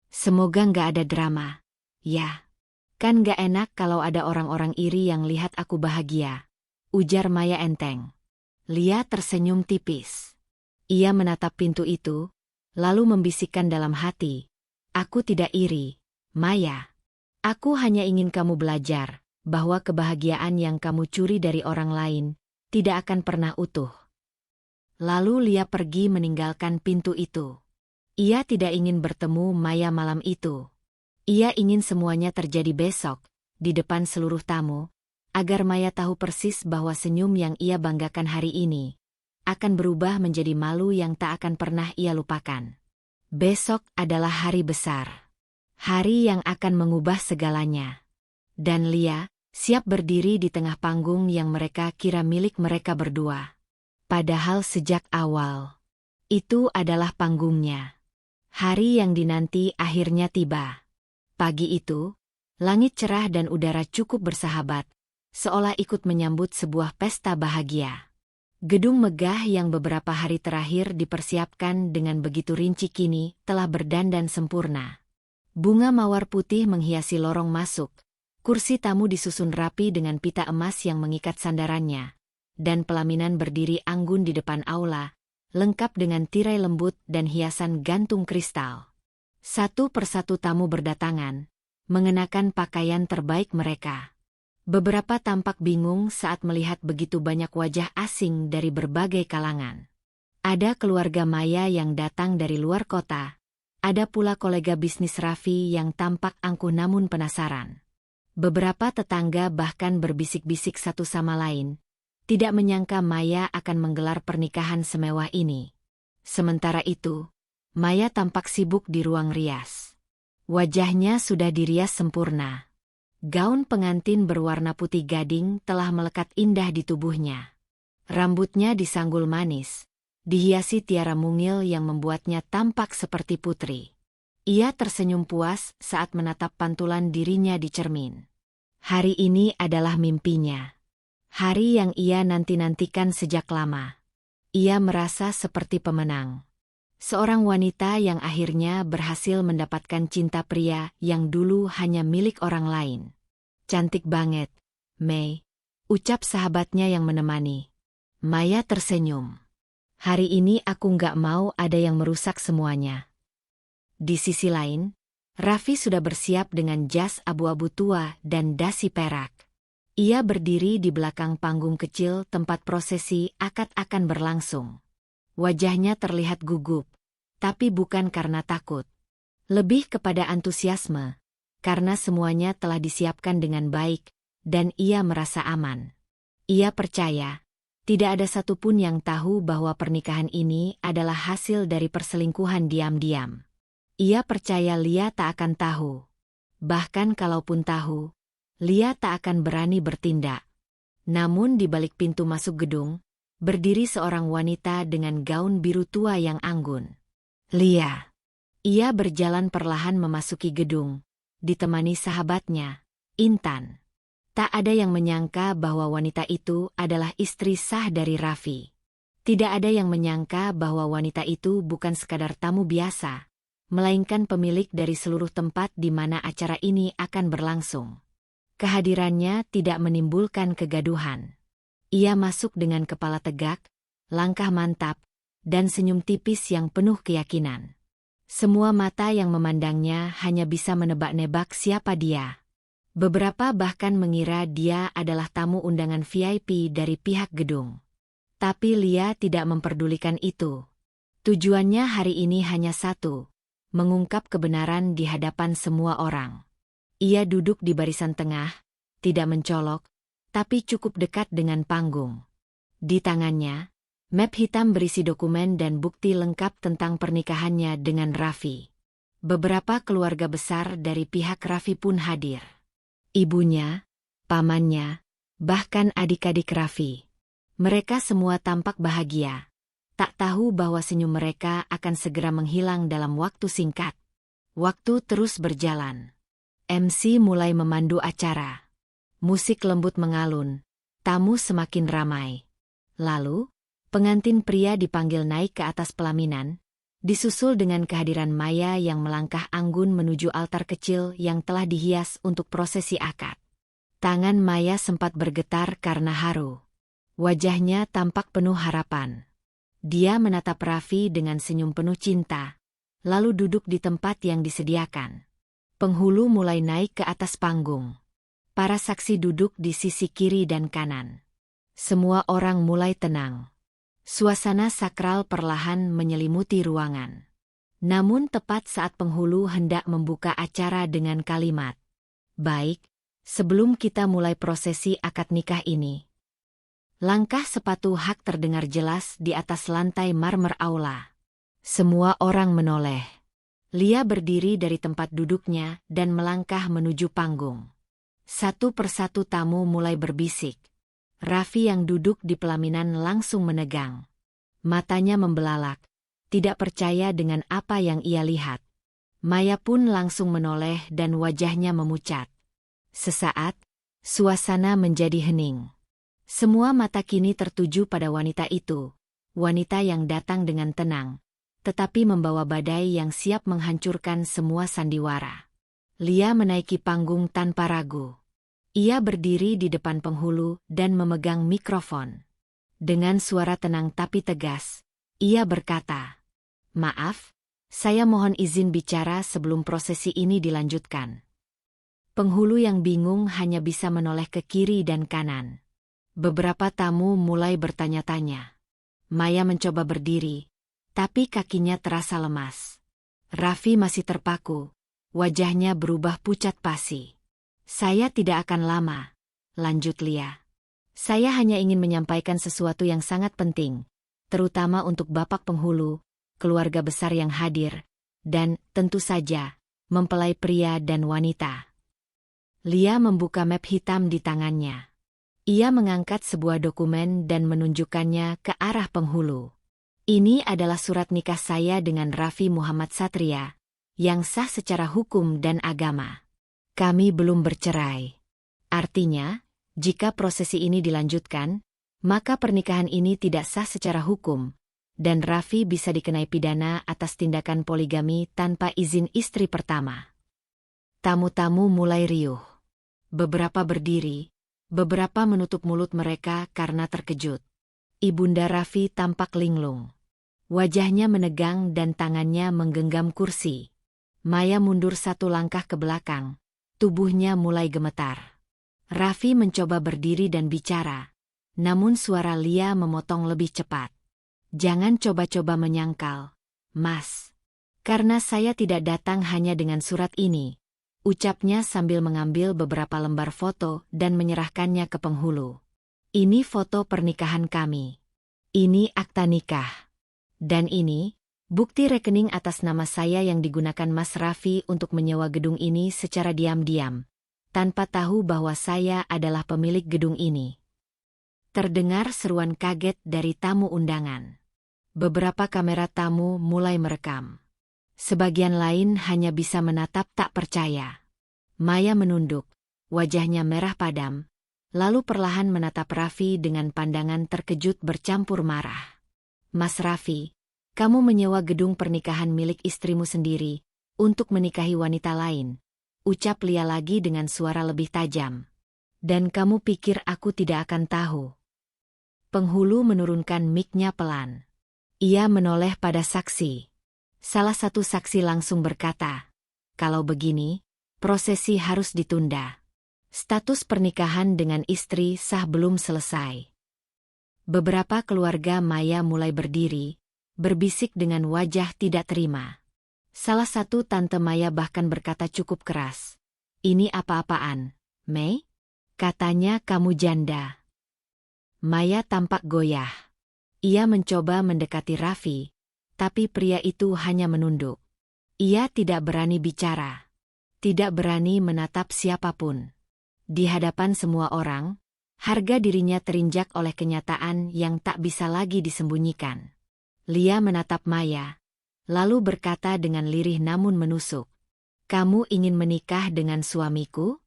Semoga nggak ada drama, ya. Kan nggak enak kalau ada orang-orang iri yang lihat aku bahagia," ujar Maya enteng. Lia tersenyum tipis. Ia menatap pintu itu, lalu membisikkan dalam hati, "Aku tidak iri, Maya. Aku hanya ingin kamu belajar bahwa kebahagiaan yang kamu curi dari orang lain tidak akan pernah utuh." Lalu Lia pergi meninggalkan pintu itu. Ia tidak ingin bertemu Maya malam itu. Ia ingin semuanya terjadi besok, di depan seluruh tamu, agar Maya tahu persis bahwa senyum yang ia banggakan hari ini akan berubah menjadi malu yang tak akan pernah ia lupakan. Besok adalah hari besar. Hari yang akan mengubah segalanya. Dan Lia siap berdiri di tengah panggung yang mereka kira milik mereka berdua. Padahal sejak awal, itu adalah panggungnya. Hari yang dinanti akhirnya tiba. Pagi itu, langit cerah dan udara cukup bersahabat, seolah ikut menyambut sebuah pesta bahagia. Gedung megah yang beberapa hari terakhir dipersiapkan dengan begitu rinci kini telah berdandan sempurna. Bunga mawar putih menghiasi lorong masuk, kursi tamu disusun rapi dengan pita emas yang mengikat sandarannya, dan pelaminan berdiri anggun di depan aula, lengkap dengan tirai lembut dan hiasan gantung kristal. Satu persatu tamu berdatangan, mengenakan pakaian terbaik mereka. Beberapa tampak bingung saat melihat begitu banyak wajah asing dari berbagai kalangan. Ada keluarga Maya yang datang dari luar kota, ada pula kolega bisnis Raffi yang tampak angkuh namun penasaran. Beberapa tetangga bahkan berbisik-bisik satu sama lain, tidak menyangka Maya akan menggelar pernikahan semewah ini. Sementara itu, Maya tampak sibuk di ruang rias. Wajahnya sudah dirias sempurna. Gaun pengantin berwarna putih gading telah melekat indah di tubuhnya. Rambutnya disanggul manis, dihiasi tiara mungil yang membuatnya tampak seperti putri. Ia tersenyum puas saat menatap pantulan dirinya di cermin. Hari ini adalah mimpinya. Hari yang ia nanti-nantikan sejak lama. Ia merasa seperti pemenang. Seorang wanita yang akhirnya berhasil mendapatkan cinta pria yang dulu hanya milik orang lain. Cantik banget, Mei, ucap sahabatnya yang menemani. Maya tersenyum. Hari ini aku nggak mau ada yang merusak semuanya. Di sisi lain, Raffi sudah bersiap dengan jas abu-abu tua dan dasi perak. Ia berdiri di belakang panggung kecil tempat prosesi akad akan berlangsung. Wajahnya terlihat gugup, tapi bukan karena takut. Lebih kepada antusiasme, karena semuanya telah disiapkan dengan baik, dan ia merasa aman. Ia percaya, tidak ada satupun yang tahu bahwa pernikahan ini adalah hasil dari perselingkuhan diam-diam. Ia percaya Lia tak akan tahu. Bahkan kalaupun tahu, Lia tak akan berani bertindak. Namun di balik pintu masuk gedung, berdiri seorang wanita dengan gaun biru tua yang anggun. Lia. Ia berjalan perlahan memasuki gedung, ditemani sahabatnya, Intan. Tak ada yang menyangka bahwa wanita itu adalah istri sah dari Raffi. Tidak ada yang menyangka bahwa wanita itu bukan sekadar tamu biasa, melainkan pemilik dari seluruh tempat di mana acara ini akan berlangsung. Kehadirannya tidak menimbulkan kegaduhan. Ia masuk dengan kepala tegak, langkah mantap, dan senyum tipis yang penuh keyakinan. Semua mata yang memandangnya hanya bisa menebak-nebak siapa dia. Beberapa bahkan mengira dia adalah tamu undangan VIP dari pihak gedung. Tapi Lia tidak memperdulikan itu. Tujuannya hari ini hanya satu, mengungkap kebenaran di hadapan semua orang. Ia duduk di barisan tengah, tidak mencolok, tapi cukup dekat dengan panggung. Di tangannya, map hitam berisi dokumen dan bukti lengkap tentang pernikahannya dengan Raffi. Beberapa keluarga besar dari pihak Raffi pun hadir. Ibunya, pamannya, bahkan adik-adik Raffi. Mereka semua tampak bahagia. Tak tahu bahwa senyum mereka akan segera menghilang dalam waktu singkat. Waktu terus berjalan. MC mulai memandu acara. Musik lembut mengalun, tamu semakin ramai. Lalu, pengantin pria dipanggil naik ke atas pelaminan, disusul dengan kehadiran Maya yang melangkah anggun menuju altar kecil yang telah dihias untuk prosesi akad. Tangan Maya sempat bergetar karena haru. Wajahnya tampak penuh harapan. Dia menatap Raffi dengan senyum penuh cinta, lalu duduk di tempat yang disediakan. Penghulu mulai naik ke atas panggung. Para saksi duduk di sisi kiri dan kanan. Semua orang mulai tenang. Suasana sakral perlahan menyelimuti ruangan. Namun tepat saat penghulu hendak membuka acara dengan kalimat, "Baik, sebelum kita mulai prosesi akad nikah ini." Langkah sepatu hak terdengar jelas di atas lantai marmer aula. Semua orang menoleh. Lia berdiri dari tempat duduknya dan melangkah menuju panggung. Satu persatu tamu mulai berbisik. Raffi yang duduk di pelaminan langsung menegang. Matanya membelalak, tidak percaya dengan apa yang ia lihat. Maya pun langsung menoleh dan wajahnya memucat. Sesaat, suasana menjadi hening. Semua mata kini tertuju pada wanita itu, wanita yang datang dengan tenang, tetapi membawa badai yang siap menghancurkan semua sandiwara. Lia menaiki panggung tanpa ragu. Ia berdiri di depan penghulu dan memegang mikrofon. Dengan suara tenang tapi tegas, ia berkata, "Maaf, saya mohon izin bicara sebelum prosesi ini dilanjutkan." Penghulu yang bingung hanya bisa menoleh ke kiri dan kanan. Beberapa tamu mulai bertanya-tanya. Maya mencoba berdiri, tapi kakinya terasa lemas. Raffi masih terpaku, wajahnya berubah pucat pasi. "Saya tidak akan lama," lanjut Lia. "Saya hanya ingin menyampaikan sesuatu yang sangat penting, terutama untuk Bapak Penghulu, keluarga besar yang hadir, dan, tentu saja, mempelai pria dan wanita." Lia membuka map hitam di tangannya. Ia mengangkat sebuah dokumen dan menunjukkannya ke arah penghulu. "Ini adalah surat nikah saya dengan Raffi Muhammad Satria, yang sah secara hukum dan agama. Kami belum bercerai. Artinya, Jika prosesi ini dilanjutkan, maka pernikahan ini tidak sah secara hukum, dan Raffi bisa dikenai pidana atas tindakan poligami tanpa izin istri pertama. Tamu-tamu mulai riuh. Beberapa berdiri, beberapa menutup mulut mereka karena terkejut. Ibunda Raffi tampak linglung. Wajahnya menegang dan tangannya menggenggam kursi. Maya mundur satu langkah ke belakang. Tubuhnya mulai gemetar. Raffi mencoba berdiri dan bicara. Namun suara Lia memotong lebih cepat. Jangan coba-coba menyangkal, Mas. Karena saya tidak datang hanya dengan surat ini, ucapnya sambil mengambil beberapa lembar foto dan menyerahkannya ke penghulu. Ini foto pernikahan kami. Ini akta nikah. Dan ini, bukti rekening atas nama saya yang digunakan Mas Raffi untuk menyewa gedung ini secara diam-diam, tanpa tahu bahwa saya adalah pemilik gedung ini. Terdengar seruan kaget dari tamu undangan. Beberapa kamera tamu mulai merekam. Sebagian lain hanya bisa menatap tak percaya. Maya menunduk, wajahnya merah padam, lalu perlahan menatap Raffi dengan pandangan terkejut bercampur marah. Mas Raffi, kamu menyewa gedung pernikahan milik istrimu sendiri untuk menikahi wanita lain, ucap Lia lagi dengan suara lebih tajam. Dan kamu pikir aku tidak akan tahu? Penghulu menurunkan mic-nya pelan. Ia menoleh pada saksi. Salah satu saksi langsung berkata, kalau begini, prosesi harus ditunda. Status pernikahan dengan istri sah belum selesai. Beberapa keluarga Maya mulai berdiri, berbisik dengan wajah tidak terima. Salah satu tante Maya bahkan berkata cukup keras. Ini apa-apaan, Mei? Katanya kamu janda. Maya tampak goyah. Ia mencoba mendekati Raffi, tapi pria itu hanya menunduk. Ia tidak berani bicara, tidak berani menatap siapapun. Di hadapan semua orang, harga dirinya terinjak oleh kenyataan yang tak bisa lagi disembunyikan. Lia menatap Maya, lalu berkata dengan lirih namun menusuk. Kamu ingin menikah dengan suamiku?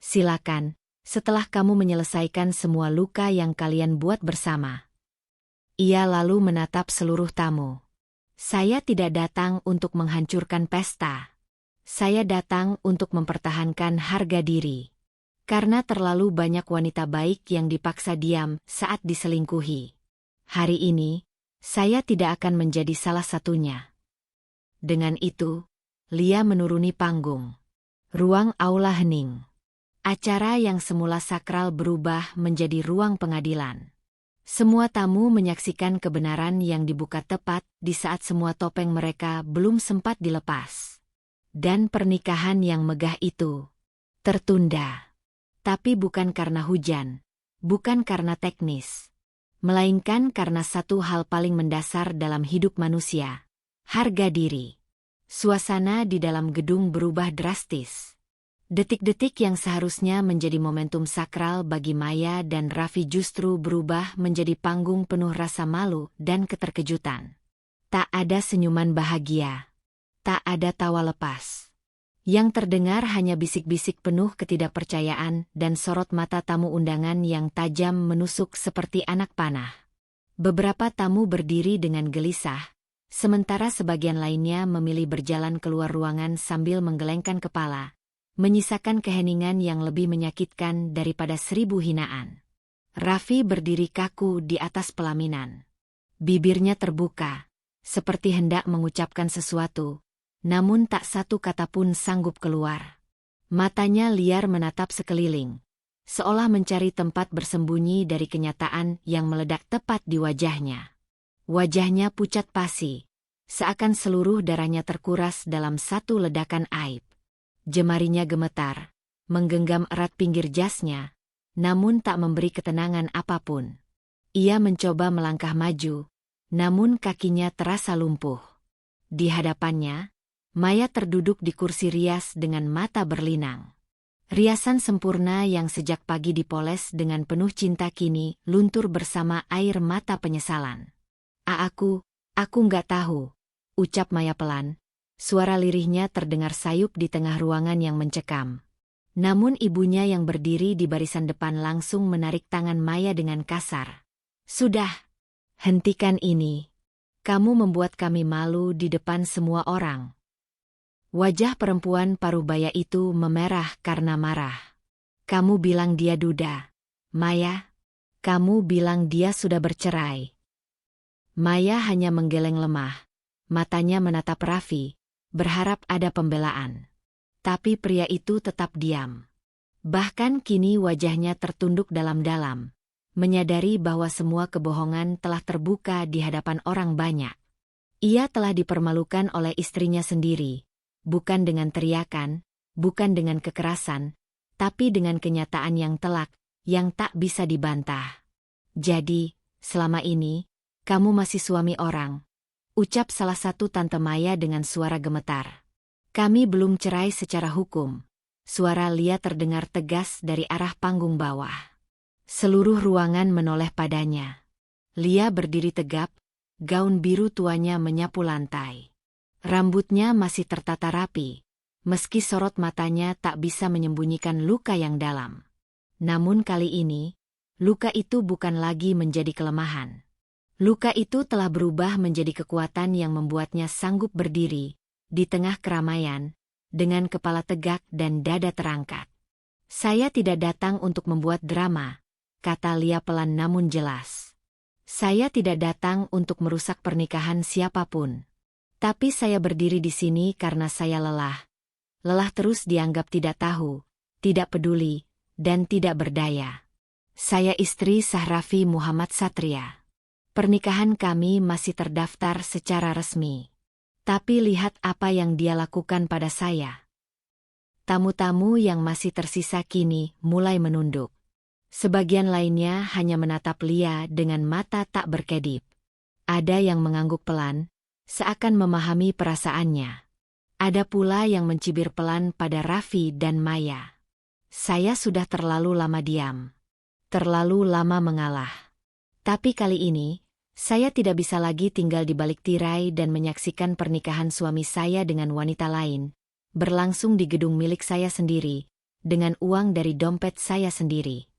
Silakan, setelah kamu menyelesaikan semua luka yang kalian buat bersama. Ia lalu menatap seluruh tamu. Saya tidak datang untuk menghancurkan pesta. Saya datang untuk mempertahankan harga diri. Karena terlalu banyak wanita baik yang dipaksa diam saat diselingkuhi. Hari ini, saya tidak akan menjadi salah satunya. Dengan itu, Lia menuruni panggung. Ruang aula hening. Acara yang semula sakral berubah menjadi ruang pengadilan. Semua tamu menyaksikan kebenaran yang dibuka tepat di saat semua topeng mereka belum sempat dilepas. Dan pernikahan yang megah itu tertunda. Tapi bukan karena hujan, bukan karena teknis, melainkan karena satu hal paling mendasar dalam hidup manusia, harga diri. Suasana di dalam gedung berubah drastis. Detik-detik yang seharusnya menjadi momentum sakral bagi Maya dan Raffi justru berubah menjadi panggung penuh rasa malu dan keterkejutan. Tak ada senyuman bahagia. Tak ada tawa lepas. Yang terdengar hanya bisik-bisik penuh ketidakpercayaan dan sorot mata tamu undangan yang tajam menusuk seperti anak panah. Beberapa tamu berdiri dengan gelisah, sementara sebagian lainnya memilih berjalan keluar ruangan sambil menggelengkan kepala, menyisakan keheningan yang lebih menyakitkan daripada 1000 hinaan. Raffi berdiri kaku di atas pelaminan. Bibirnya terbuka, seperti hendak mengucapkan sesuatu, namun tak satu kata pun sanggup keluar. Matanya liar menatap sekeliling, seolah mencari tempat bersembunyi dari kenyataan yang meledak tepat di wajahnya. Wajahnya pucat pasi, seakan seluruh darahnya terkuras dalam satu ledakan aib. Jemarinya gemetar, menggenggam erat pinggir jasnya, namun tak memberi ketenangan apapun. Ia mencoba melangkah maju, namun kakinya terasa lumpuh. Di hadapannya, Maya terduduk di kursi rias dengan mata berlinang. Riasan sempurna yang sejak pagi dipoles dengan penuh cinta kini luntur bersama air mata penyesalan. Aku nggak tahu, ucap Maya pelan. Suara lirihnya terdengar sayup di tengah ruangan yang mencekam. Namun ibunya yang berdiri di barisan depan langsung menarik tangan Maya dengan kasar. "Sudah, hentikan ini. Kamu membuat kami malu di depan semua orang." Wajah perempuan parubaya itu memerah karena marah. "Kamu bilang dia duda. Maya, kamu bilang dia sudah bercerai." Maya hanya menggeleng lemah. Matanya menatap Raffi, berharap ada pembelaan. Tapi pria itu tetap diam. Bahkan kini wajahnya tertunduk dalam-dalam, menyadari bahwa semua kebohongan telah terbuka di hadapan orang banyak. Ia telah dipermalukan oleh istrinya sendiri, bukan dengan teriakan, bukan dengan kekerasan, tapi dengan kenyataan yang telak, yang tak bisa dibantah. "Jadi, selama ini, kamu masih suami orang," ucap salah satu tante Maya dengan suara gemetar. "Kami belum cerai secara hukum." Suara Lia terdengar tegas dari arah panggung bawah. Seluruh ruangan menoleh padanya. Lia berdiri tegap, gaun biru tuanya menyapu lantai. Rambutnya masih tertata rapi, meski sorot matanya tak bisa menyembunyikan luka yang dalam. Namun kali ini, luka itu bukan lagi menjadi kelemahan. Luka itu telah berubah menjadi kekuatan yang membuatnya sanggup berdiri di tengah keramaian, dengan kepala tegak dan dada terangkat. "Saya tidak datang untuk membuat drama," kata Lia pelan namun jelas. "Saya tidak datang untuk merusak pernikahan siapapun. Tapi saya berdiri di sini karena saya lelah. Lelah terus dianggap tidak tahu, tidak peduli, dan tidak berdaya. Saya istri sah Raffi Muhammad Satria. Pernikahan kami masih terdaftar secara resmi. Tapi lihat apa yang dia lakukan pada saya." Tamu-tamu yang masih tersisa kini mulai menunduk. Sebagian lainnya hanya menatap Lia dengan mata tak berkedip. Ada yang mengangguk pelan, seakan memahami perasaannya. Ada pula yang mencibir pelan pada Raffi dan Maya. "Saya sudah terlalu lama diam. Terlalu lama mengalah. Tapi kali ini, saya tidak bisa lagi tinggal di balik tirai dan menyaksikan pernikahan suami saya dengan wanita lain, berlangsung di gedung milik saya sendiri, dengan uang dari dompet saya sendiri."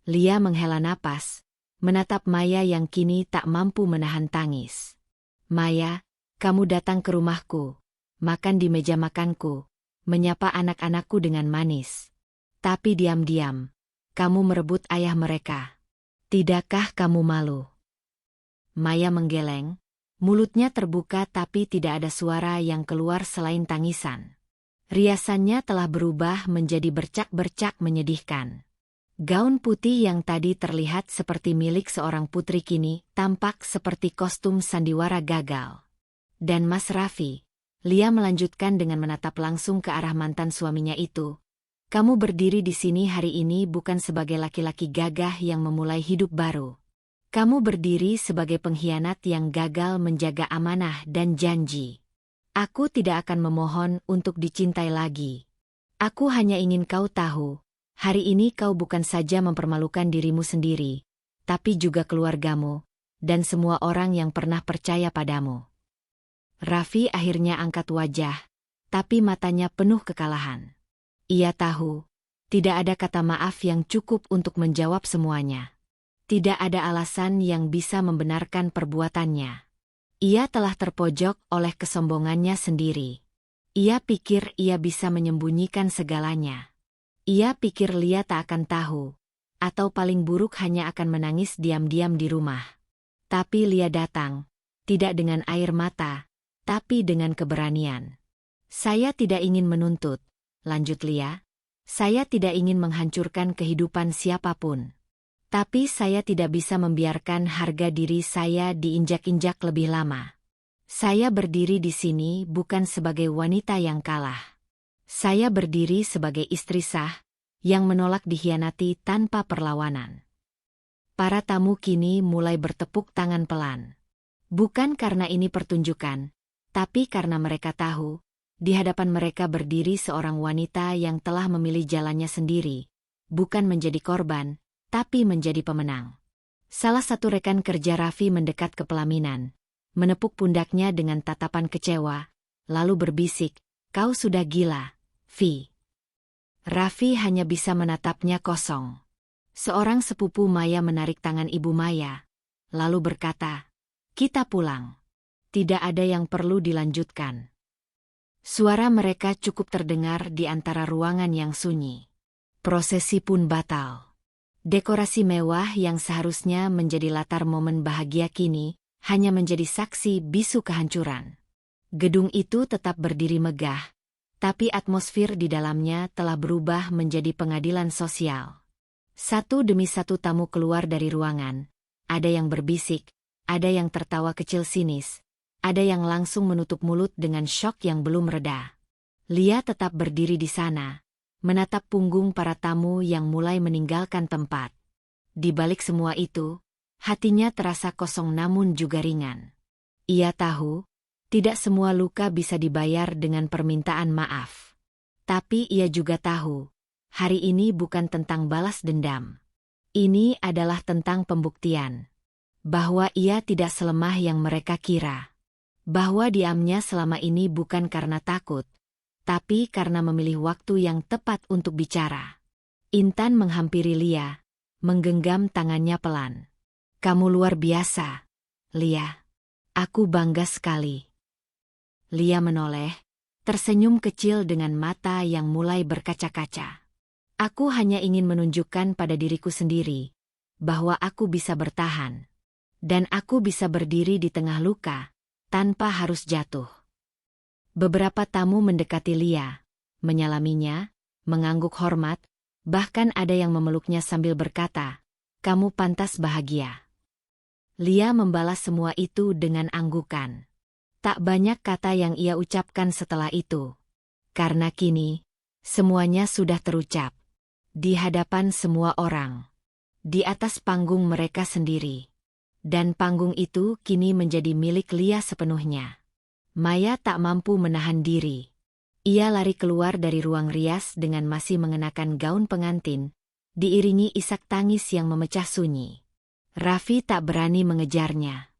Lia menghela napas, menatap Maya yang kini tak mampu menahan tangis. "Maya, kamu datang ke rumahku, makan di meja makanku, menyapa anak-anakku dengan manis. Tapi diam-diam, kamu merebut ayah mereka. Tidakkah kamu malu?" Maya menggeleng, mulutnya terbuka tapi tidak ada suara yang keluar selain tangisan. Riasannya telah berubah menjadi bercak-bercak menyedihkan. Gaun putih yang tadi terlihat seperti milik seorang putri kini tampak seperti kostum sandiwara gagal. "Dan Mas Raffi," Lia melanjutkan dengan menatap langsung ke arah mantan suaminya itu, "kamu berdiri di sini hari ini bukan sebagai laki-laki gagah yang memulai hidup baru. Kamu berdiri sebagai pengkhianat yang gagal menjaga amanah dan janji. Aku tidak akan memohon untuk dicintai lagi. Aku hanya ingin kau tahu, hari ini kau bukan saja mempermalukan dirimu sendiri, tapi juga keluargamu, dan semua orang yang pernah percaya padamu." Raffi akhirnya angkat wajah, tapi matanya penuh kekalahan. Ia tahu, tidak ada kata maaf yang cukup untuk menjawab semuanya. Tidak ada alasan yang bisa membenarkan perbuatannya. Ia telah terpojok oleh kesombongannya sendiri. Ia pikir ia bisa menyembunyikan segalanya. Ia pikir Lia tak akan tahu, atau paling buruk hanya akan menangis diam-diam di rumah. Tapi Lia datang, tidak dengan air mata, tapi dengan keberanian. "Saya tidak ingin menuntut," lanjut Lia. "Saya tidak ingin menghancurkan kehidupan siapapun. Tapi saya tidak bisa membiarkan harga diri saya diinjak-injak lebih lama. Saya berdiri di sini bukan sebagai wanita yang kalah. Saya berdiri sebagai istri sah, yang menolak dikhianati tanpa perlawanan." Para tamu kini mulai bertepuk tangan pelan. Bukan karena ini pertunjukan, tapi karena mereka tahu, di hadapan mereka berdiri seorang wanita yang telah memilih jalannya sendiri, bukan menjadi korban, tapi menjadi pemenang. Salah satu rekan kerja Raffi mendekat ke pelaminan, menepuk pundaknya dengan tatapan kecewa, lalu berbisik, "Kau sudah gila, Vi." Raffi hanya bisa menatapnya kosong. Seorang sepupu Maya menarik tangan ibu Maya, lalu berkata, "Kita pulang. Tidak ada yang perlu dilanjutkan." Suara mereka cukup terdengar di antara ruangan yang sunyi. Prosesi pun batal. Dekorasi mewah yang seharusnya menjadi latar momen bahagia kini, hanya menjadi saksi bisu kehancuran. Gedung itu tetap berdiri megah, tapi atmosfer di dalamnya telah berubah menjadi pengadilan sosial. Satu demi satu tamu keluar dari ruangan, ada yang berbisik, ada yang tertawa kecil sinis, ada yang langsung menutup mulut dengan syok yang belum reda. Lia tetap berdiri di sana, menatap punggung para tamu yang mulai meninggalkan tempat. Di balik semua itu, hatinya terasa kosong namun juga ringan. Ia tahu, tidak semua luka bisa dibayar dengan permintaan maaf. Tapi ia juga tahu, hari ini bukan tentang balas dendam. Ini adalah tentang pembuktian. Bahwa ia tidak selemah yang mereka kira. Bahwa diamnya selama ini bukan karena takut, tapi karena memilih waktu yang tepat untuk bicara. Intan menghampiri Lia, menggenggam tangannya pelan. "Kamu luar biasa, Lia. Aku bangga sekali." Lia menoleh, tersenyum kecil dengan mata yang mulai berkaca-kaca. "Aku hanya ingin menunjukkan pada diriku sendiri bahwa aku bisa bertahan. Dan aku bisa berdiri di tengah luka, tanpa harus jatuh." Beberapa tamu mendekati Lia, menyalaminya, mengangguk hormat, bahkan ada yang memeluknya sambil berkata, "Kamu pantas bahagia." Lia membalas semua itu dengan anggukan. Tak banyak kata yang ia ucapkan setelah itu. Karena kini, semuanya sudah terucap. Di hadapan semua orang. Di atas panggung mereka sendiri. Dan panggung itu kini menjadi milik Lia sepenuhnya. Maya tak mampu menahan diri. Ia lari keluar dari ruang rias dengan masih mengenakan gaun pengantin, diiringi isak tangis yang memecah sunyi. Raffi tak berani mengejarnya.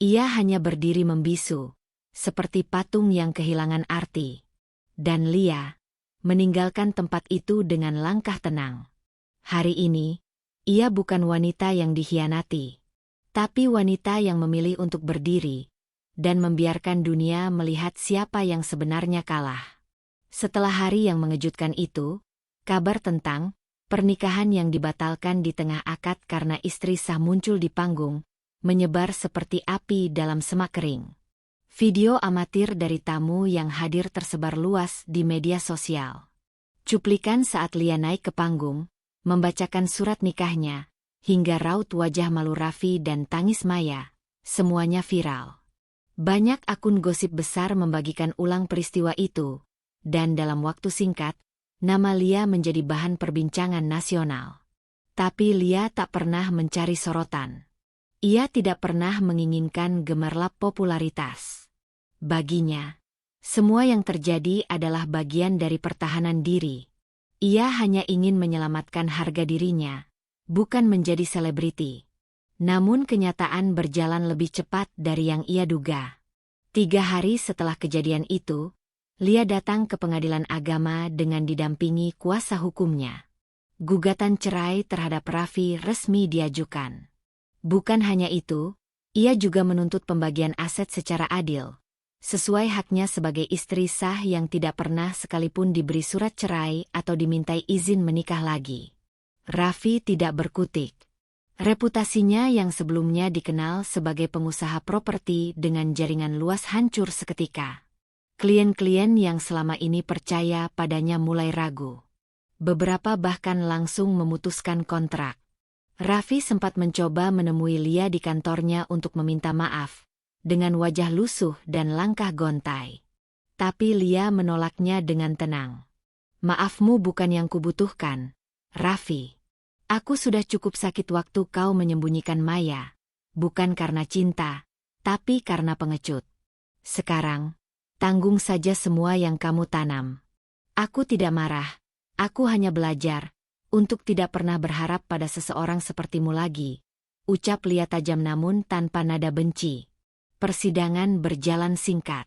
Ia hanya berdiri membisu, seperti patung yang kehilangan arti. Dan Lia meninggalkan tempat itu dengan langkah tenang. Hari ini, ia bukan wanita yang dikhianati, tapi wanita yang memilih untuk berdiri dan membiarkan dunia melihat siapa yang sebenarnya kalah. Setelah hari yang mengejutkan itu, kabar tentang pernikahan yang dibatalkan di tengah akad karena istri sah muncul di panggung, menyebar seperti api dalam semak kering. Video amatir dari tamu yang hadir tersebar luas di media sosial. Cuplikan saat Lia naik ke panggung, membacakan surat nikahnya, hingga raut wajah malu Raffi dan tangis Maya, semuanya viral. Banyak akun gosip besar membagikan ulang peristiwa itu, dan dalam waktu singkat, nama Lia menjadi bahan perbincangan nasional. Tapi Lia tak pernah mencari sorotan. Ia tidak pernah menginginkan gemerlap popularitas. Baginya, semua yang terjadi adalah bagian dari pertahanan diri. Ia hanya ingin menyelamatkan harga dirinya, bukan menjadi selebriti. Namun kenyataan berjalan lebih cepat dari yang ia duga. 3 hari setelah kejadian itu, Lia datang ke pengadilan agama dengan didampingi kuasa hukumnya. Gugatan cerai terhadap Raffi resmi diajukan. Bukan hanya itu, ia juga menuntut pembagian aset secara adil, sesuai haknya sebagai istri sah yang tidak pernah sekalipun diberi surat cerai atau dimintai izin menikah lagi. Raffi tidak berkutik. Reputasinya yang sebelumnya dikenal sebagai pengusaha properti dengan jaringan luas hancur seketika. Klien-klien yang selama ini percaya padanya mulai ragu. Beberapa bahkan langsung memutuskan kontrak. Raffi sempat mencoba menemui Lia di kantornya untuk meminta maaf, dengan wajah lusuh dan langkah gontai. Tapi Lia menolaknya dengan tenang. "Maafmu bukan yang kubutuhkan, Raffi. Aku sudah cukup sakit waktu kau menyembunyikan Maya, bukan karena cinta, tapi karena pengecut. Sekarang, tanggung saja semua yang kamu tanam. Aku tidak marah, aku hanya belajar untuk tidak pernah berharap pada seseorang sepertimu lagi," ucap Lia tajam namun tanpa nada benci. Persidangan berjalan singkat.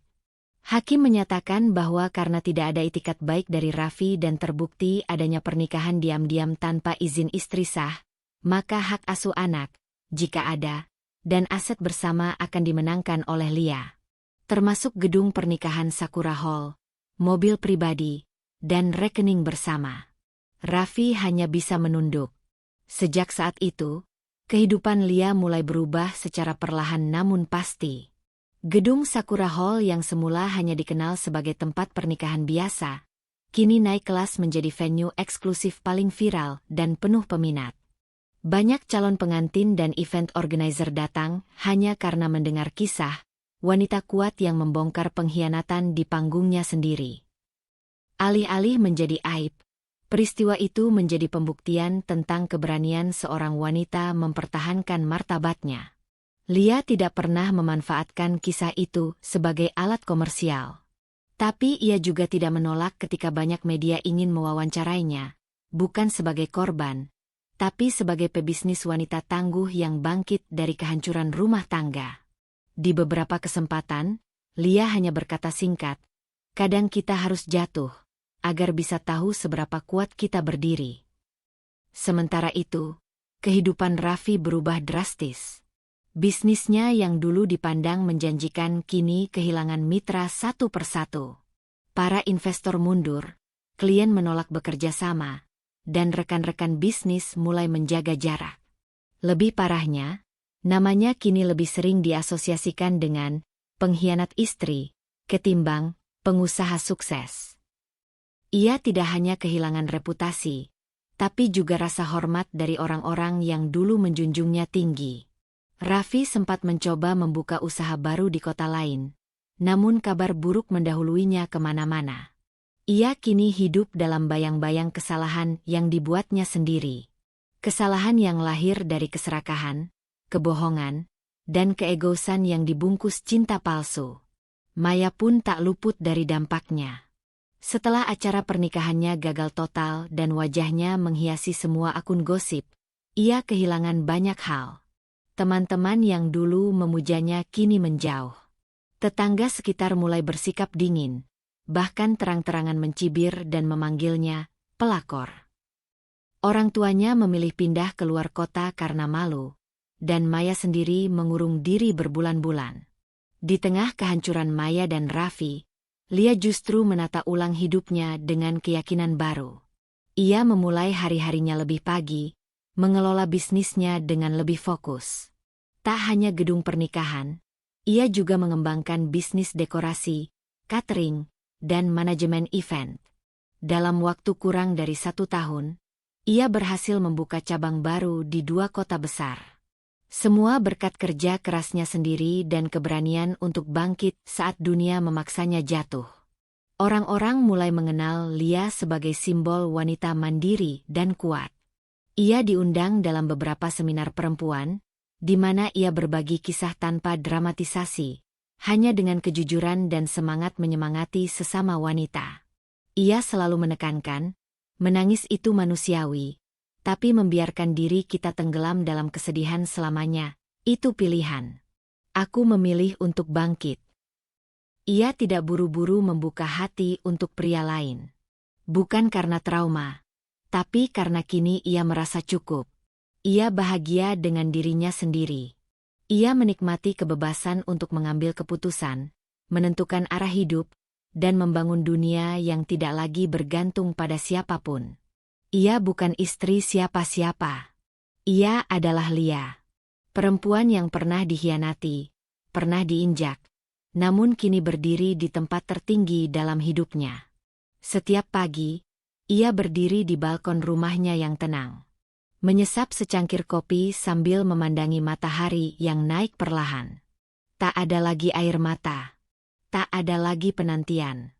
Hakim menyatakan bahwa karena tidak ada itikat baik dari Raffi dan terbukti adanya pernikahan diam-diam tanpa izin istri sah, maka hak asuh anak, jika ada, dan aset bersama akan dimenangkan oleh Lia. Termasuk gedung pernikahan Sakura Hall, mobil pribadi, dan rekening bersama. Raffi hanya bisa menunduk. Sejak saat itu, kehidupan Lia mulai berubah secara perlahan namun pasti. Gedung Sakura Hall yang semula hanya dikenal sebagai tempat pernikahan biasa, kini naik kelas menjadi venue eksklusif paling viral dan penuh peminat. Banyak calon pengantin dan event organizer datang hanya karena mendengar kisah wanita kuat yang membongkar pengkhianatan di panggungnya sendiri. Alih-alih menjadi aib, peristiwa itu menjadi pembuktian tentang keberanian seorang wanita mempertahankan martabatnya. Lia tidak pernah memanfaatkan kisah itu sebagai alat komersial. Tapi ia juga tidak menolak ketika banyak media ingin mewawancarainya, bukan sebagai korban, tapi sebagai pebisnis wanita tangguh yang bangkit dari kehancuran rumah tangga. Di beberapa kesempatan, Lia hanya berkata singkat, "Kadang kita harus jatuh, agar bisa tahu seberapa kuat kita berdiri." Sementara itu, kehidupan Raffi berubah drastis. Bisnisnya yang dulu dipandang menjanjikan kini kehilangan mitra satu persatu. Para investor mundur, klien menolak bekerja sama, dan rekan-rekan bisnis mulai menjaga jarak. Lebih parahnya, namanya kini lebih sering diasosiasikan dengan pengkhianat istri ketimbang pengusaha sukses. Ia tidak hanya kehilangan reputasi, tapi juga rasa hormat dari orang-orang yang dulu menjunjungnya tinggi. Raffi sempat mencoba membuka usaha baru di kota lain, namun kabar buruk mendahuluinya kemana-mana. Ia kini hidup dalam bayang-bayang kesalahan yang dibuatnya sendiri. Kesalahan yang lahir dari keserakahan, kebohongan, dan keegoisan yang dibungkus cinta palsu. Maya pun tak luput dari dampaknya. Setelah acara pernikahannya gagal total dan wajahnya menghiasi semua akun gosip, ia kehilangan banyak hal. Teman-teman yang dulu memujanya kini menjauh. Tetangga sekitar mulai bersikap dingin, bahkan terang-terangan mencibir dan memanggilnya pelakor. Orang tuanya memilih pindah keluar kota karena malu, dan Maya sendiri mengurung diri berbulan-bulan. Di tengah kehancuran Maya dan Raffi, Lia justru menata ulang hidupnya dengan keyakinan baru. Ia memulai hari-harinya lebih pagi, mengelola bisnisnya dengan lebih fokus. Tak hanya gedung pernikahan, ia juga mengembangkan bisnis dekorasi, catering, dan manajemen event. Dalam waktu kurang dari 1 tahun, ia berhasil membuka cabang baru di 2 kota besar. Semua berkat kerja kerasnya sendiri dan keberanian untuk bangkit saat dunia memaksanya jatuh. Orang-orang mulai mengenal Lia sebagai simbol wanita mandiri dan kuat. Ia diundang dalam beberapa seminar perempuan, di mana ia berbagi kisah tanpa dramatisasi, hanya dengan kejujuran dan semangat menyemangati sesama wanita. Ia selalu menekankan, menangis itu manusiawi, tapi membiarkan diri kita tenggelam dalam kesedihan selamanya, itu pilihan. Aku memilih untuk bangkit. Ia tidak buru-buru membuka hati untuk pria lain. Bukan karena trauma, tapi karena kini ia merasa cukup. Ia bahagia dengan dirinya sendiri. Ia menikmati kebebasan untuk mengambil keputusan, menentukan arah hidup, dan membangun dunia yang tidak lagi bergantung pada siapapun. Ia bukan istri siapa-siapa. Ia adalah Lia. Perempuan yang pernah dikhianati, pernah diinjak, namun kini berdiri di tempat tertinggi dalam hidupnya. Setiap pagi, ia berdiri di balkon rumahnya yang tenang. Menyesap secangkir kopi sambil memandangi matahari yang naik perlahan. Tak ada lagi air mata. Tak ada lagi penantian.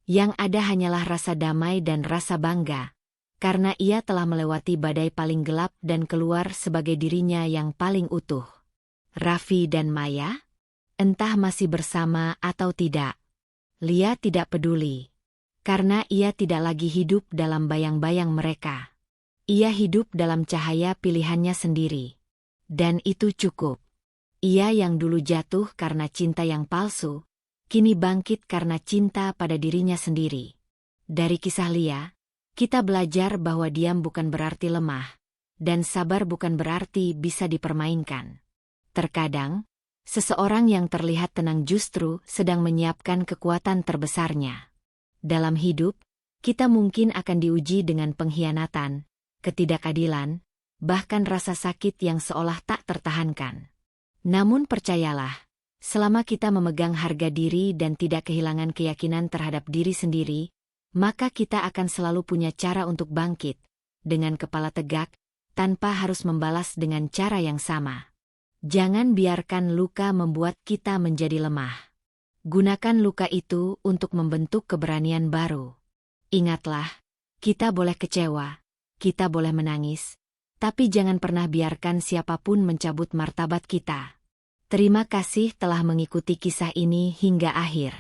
Yang ada hanyalah rasa damai dan rasa bangga, karena ia telah melewati badai paling gelap dan keluar sebagai dirinya yang paling utuh. Raffi dan Maya? Entah masih bersama atau tidak. Lia tidak peduli. Karena ia tidak lagi hidup dalam bayang-bayang mereka. Ia hidup dalam cahaya pilihannya sendiri. Dan itu cukup. Ia yang dulu jatuh karena cinta yang palsu, kini bangkit karena cinta pada dirinya sendiri. Dari kisah Lia, kita belajar bahwa diam bukan berarti lemah, dan sabar bukan berarti bisa dipermainkan. Terkadang, seseorang yang terlihat tenang justru sedang menyiapkan kekuatan terbesarnya. Dalam hidup, kita mungkin akan diuji dengan pengkhianatan, ketidakadilan, bahkan rasa sakit yang seolah tak tertahankan. Namun percayalah, selama kita memegang harga diri dan tidak kehilangan keyakinan terhadap diri sendiri, maka kita akan selalu punya cara untuk bangkit, dengan kepala tegak, tanpa harus membalas dengan cara yang sama. Jangan biarkan luka membuat kita menjadi lemah. Gunakan luka itu untuk membentuk keberanian baru. Ingatlah, kita boleh kecewa, kita boleh menangis, tapi jangan pernah biarkan siapapun mencabut martabat kita. Terima kasih telah mengikuti kisah ini hingga akhir.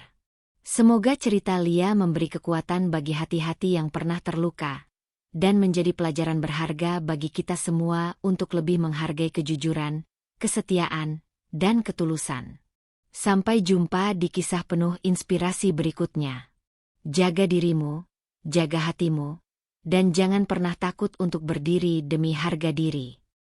Semoga cerita Lia memberi kekuatan bagi hati-hati yang pernah terluka, dan menjadi pelajaran berharga bagi kita semua untuk lebih menghargai kejujuran, kesetiaan, dan ketulusan. Sampai jumpa di kisah penuh inspirasi berikutnya. Jaga dirimu, jaga hatimu, dan jangan pernah takut untuk berdiri demi harga diri.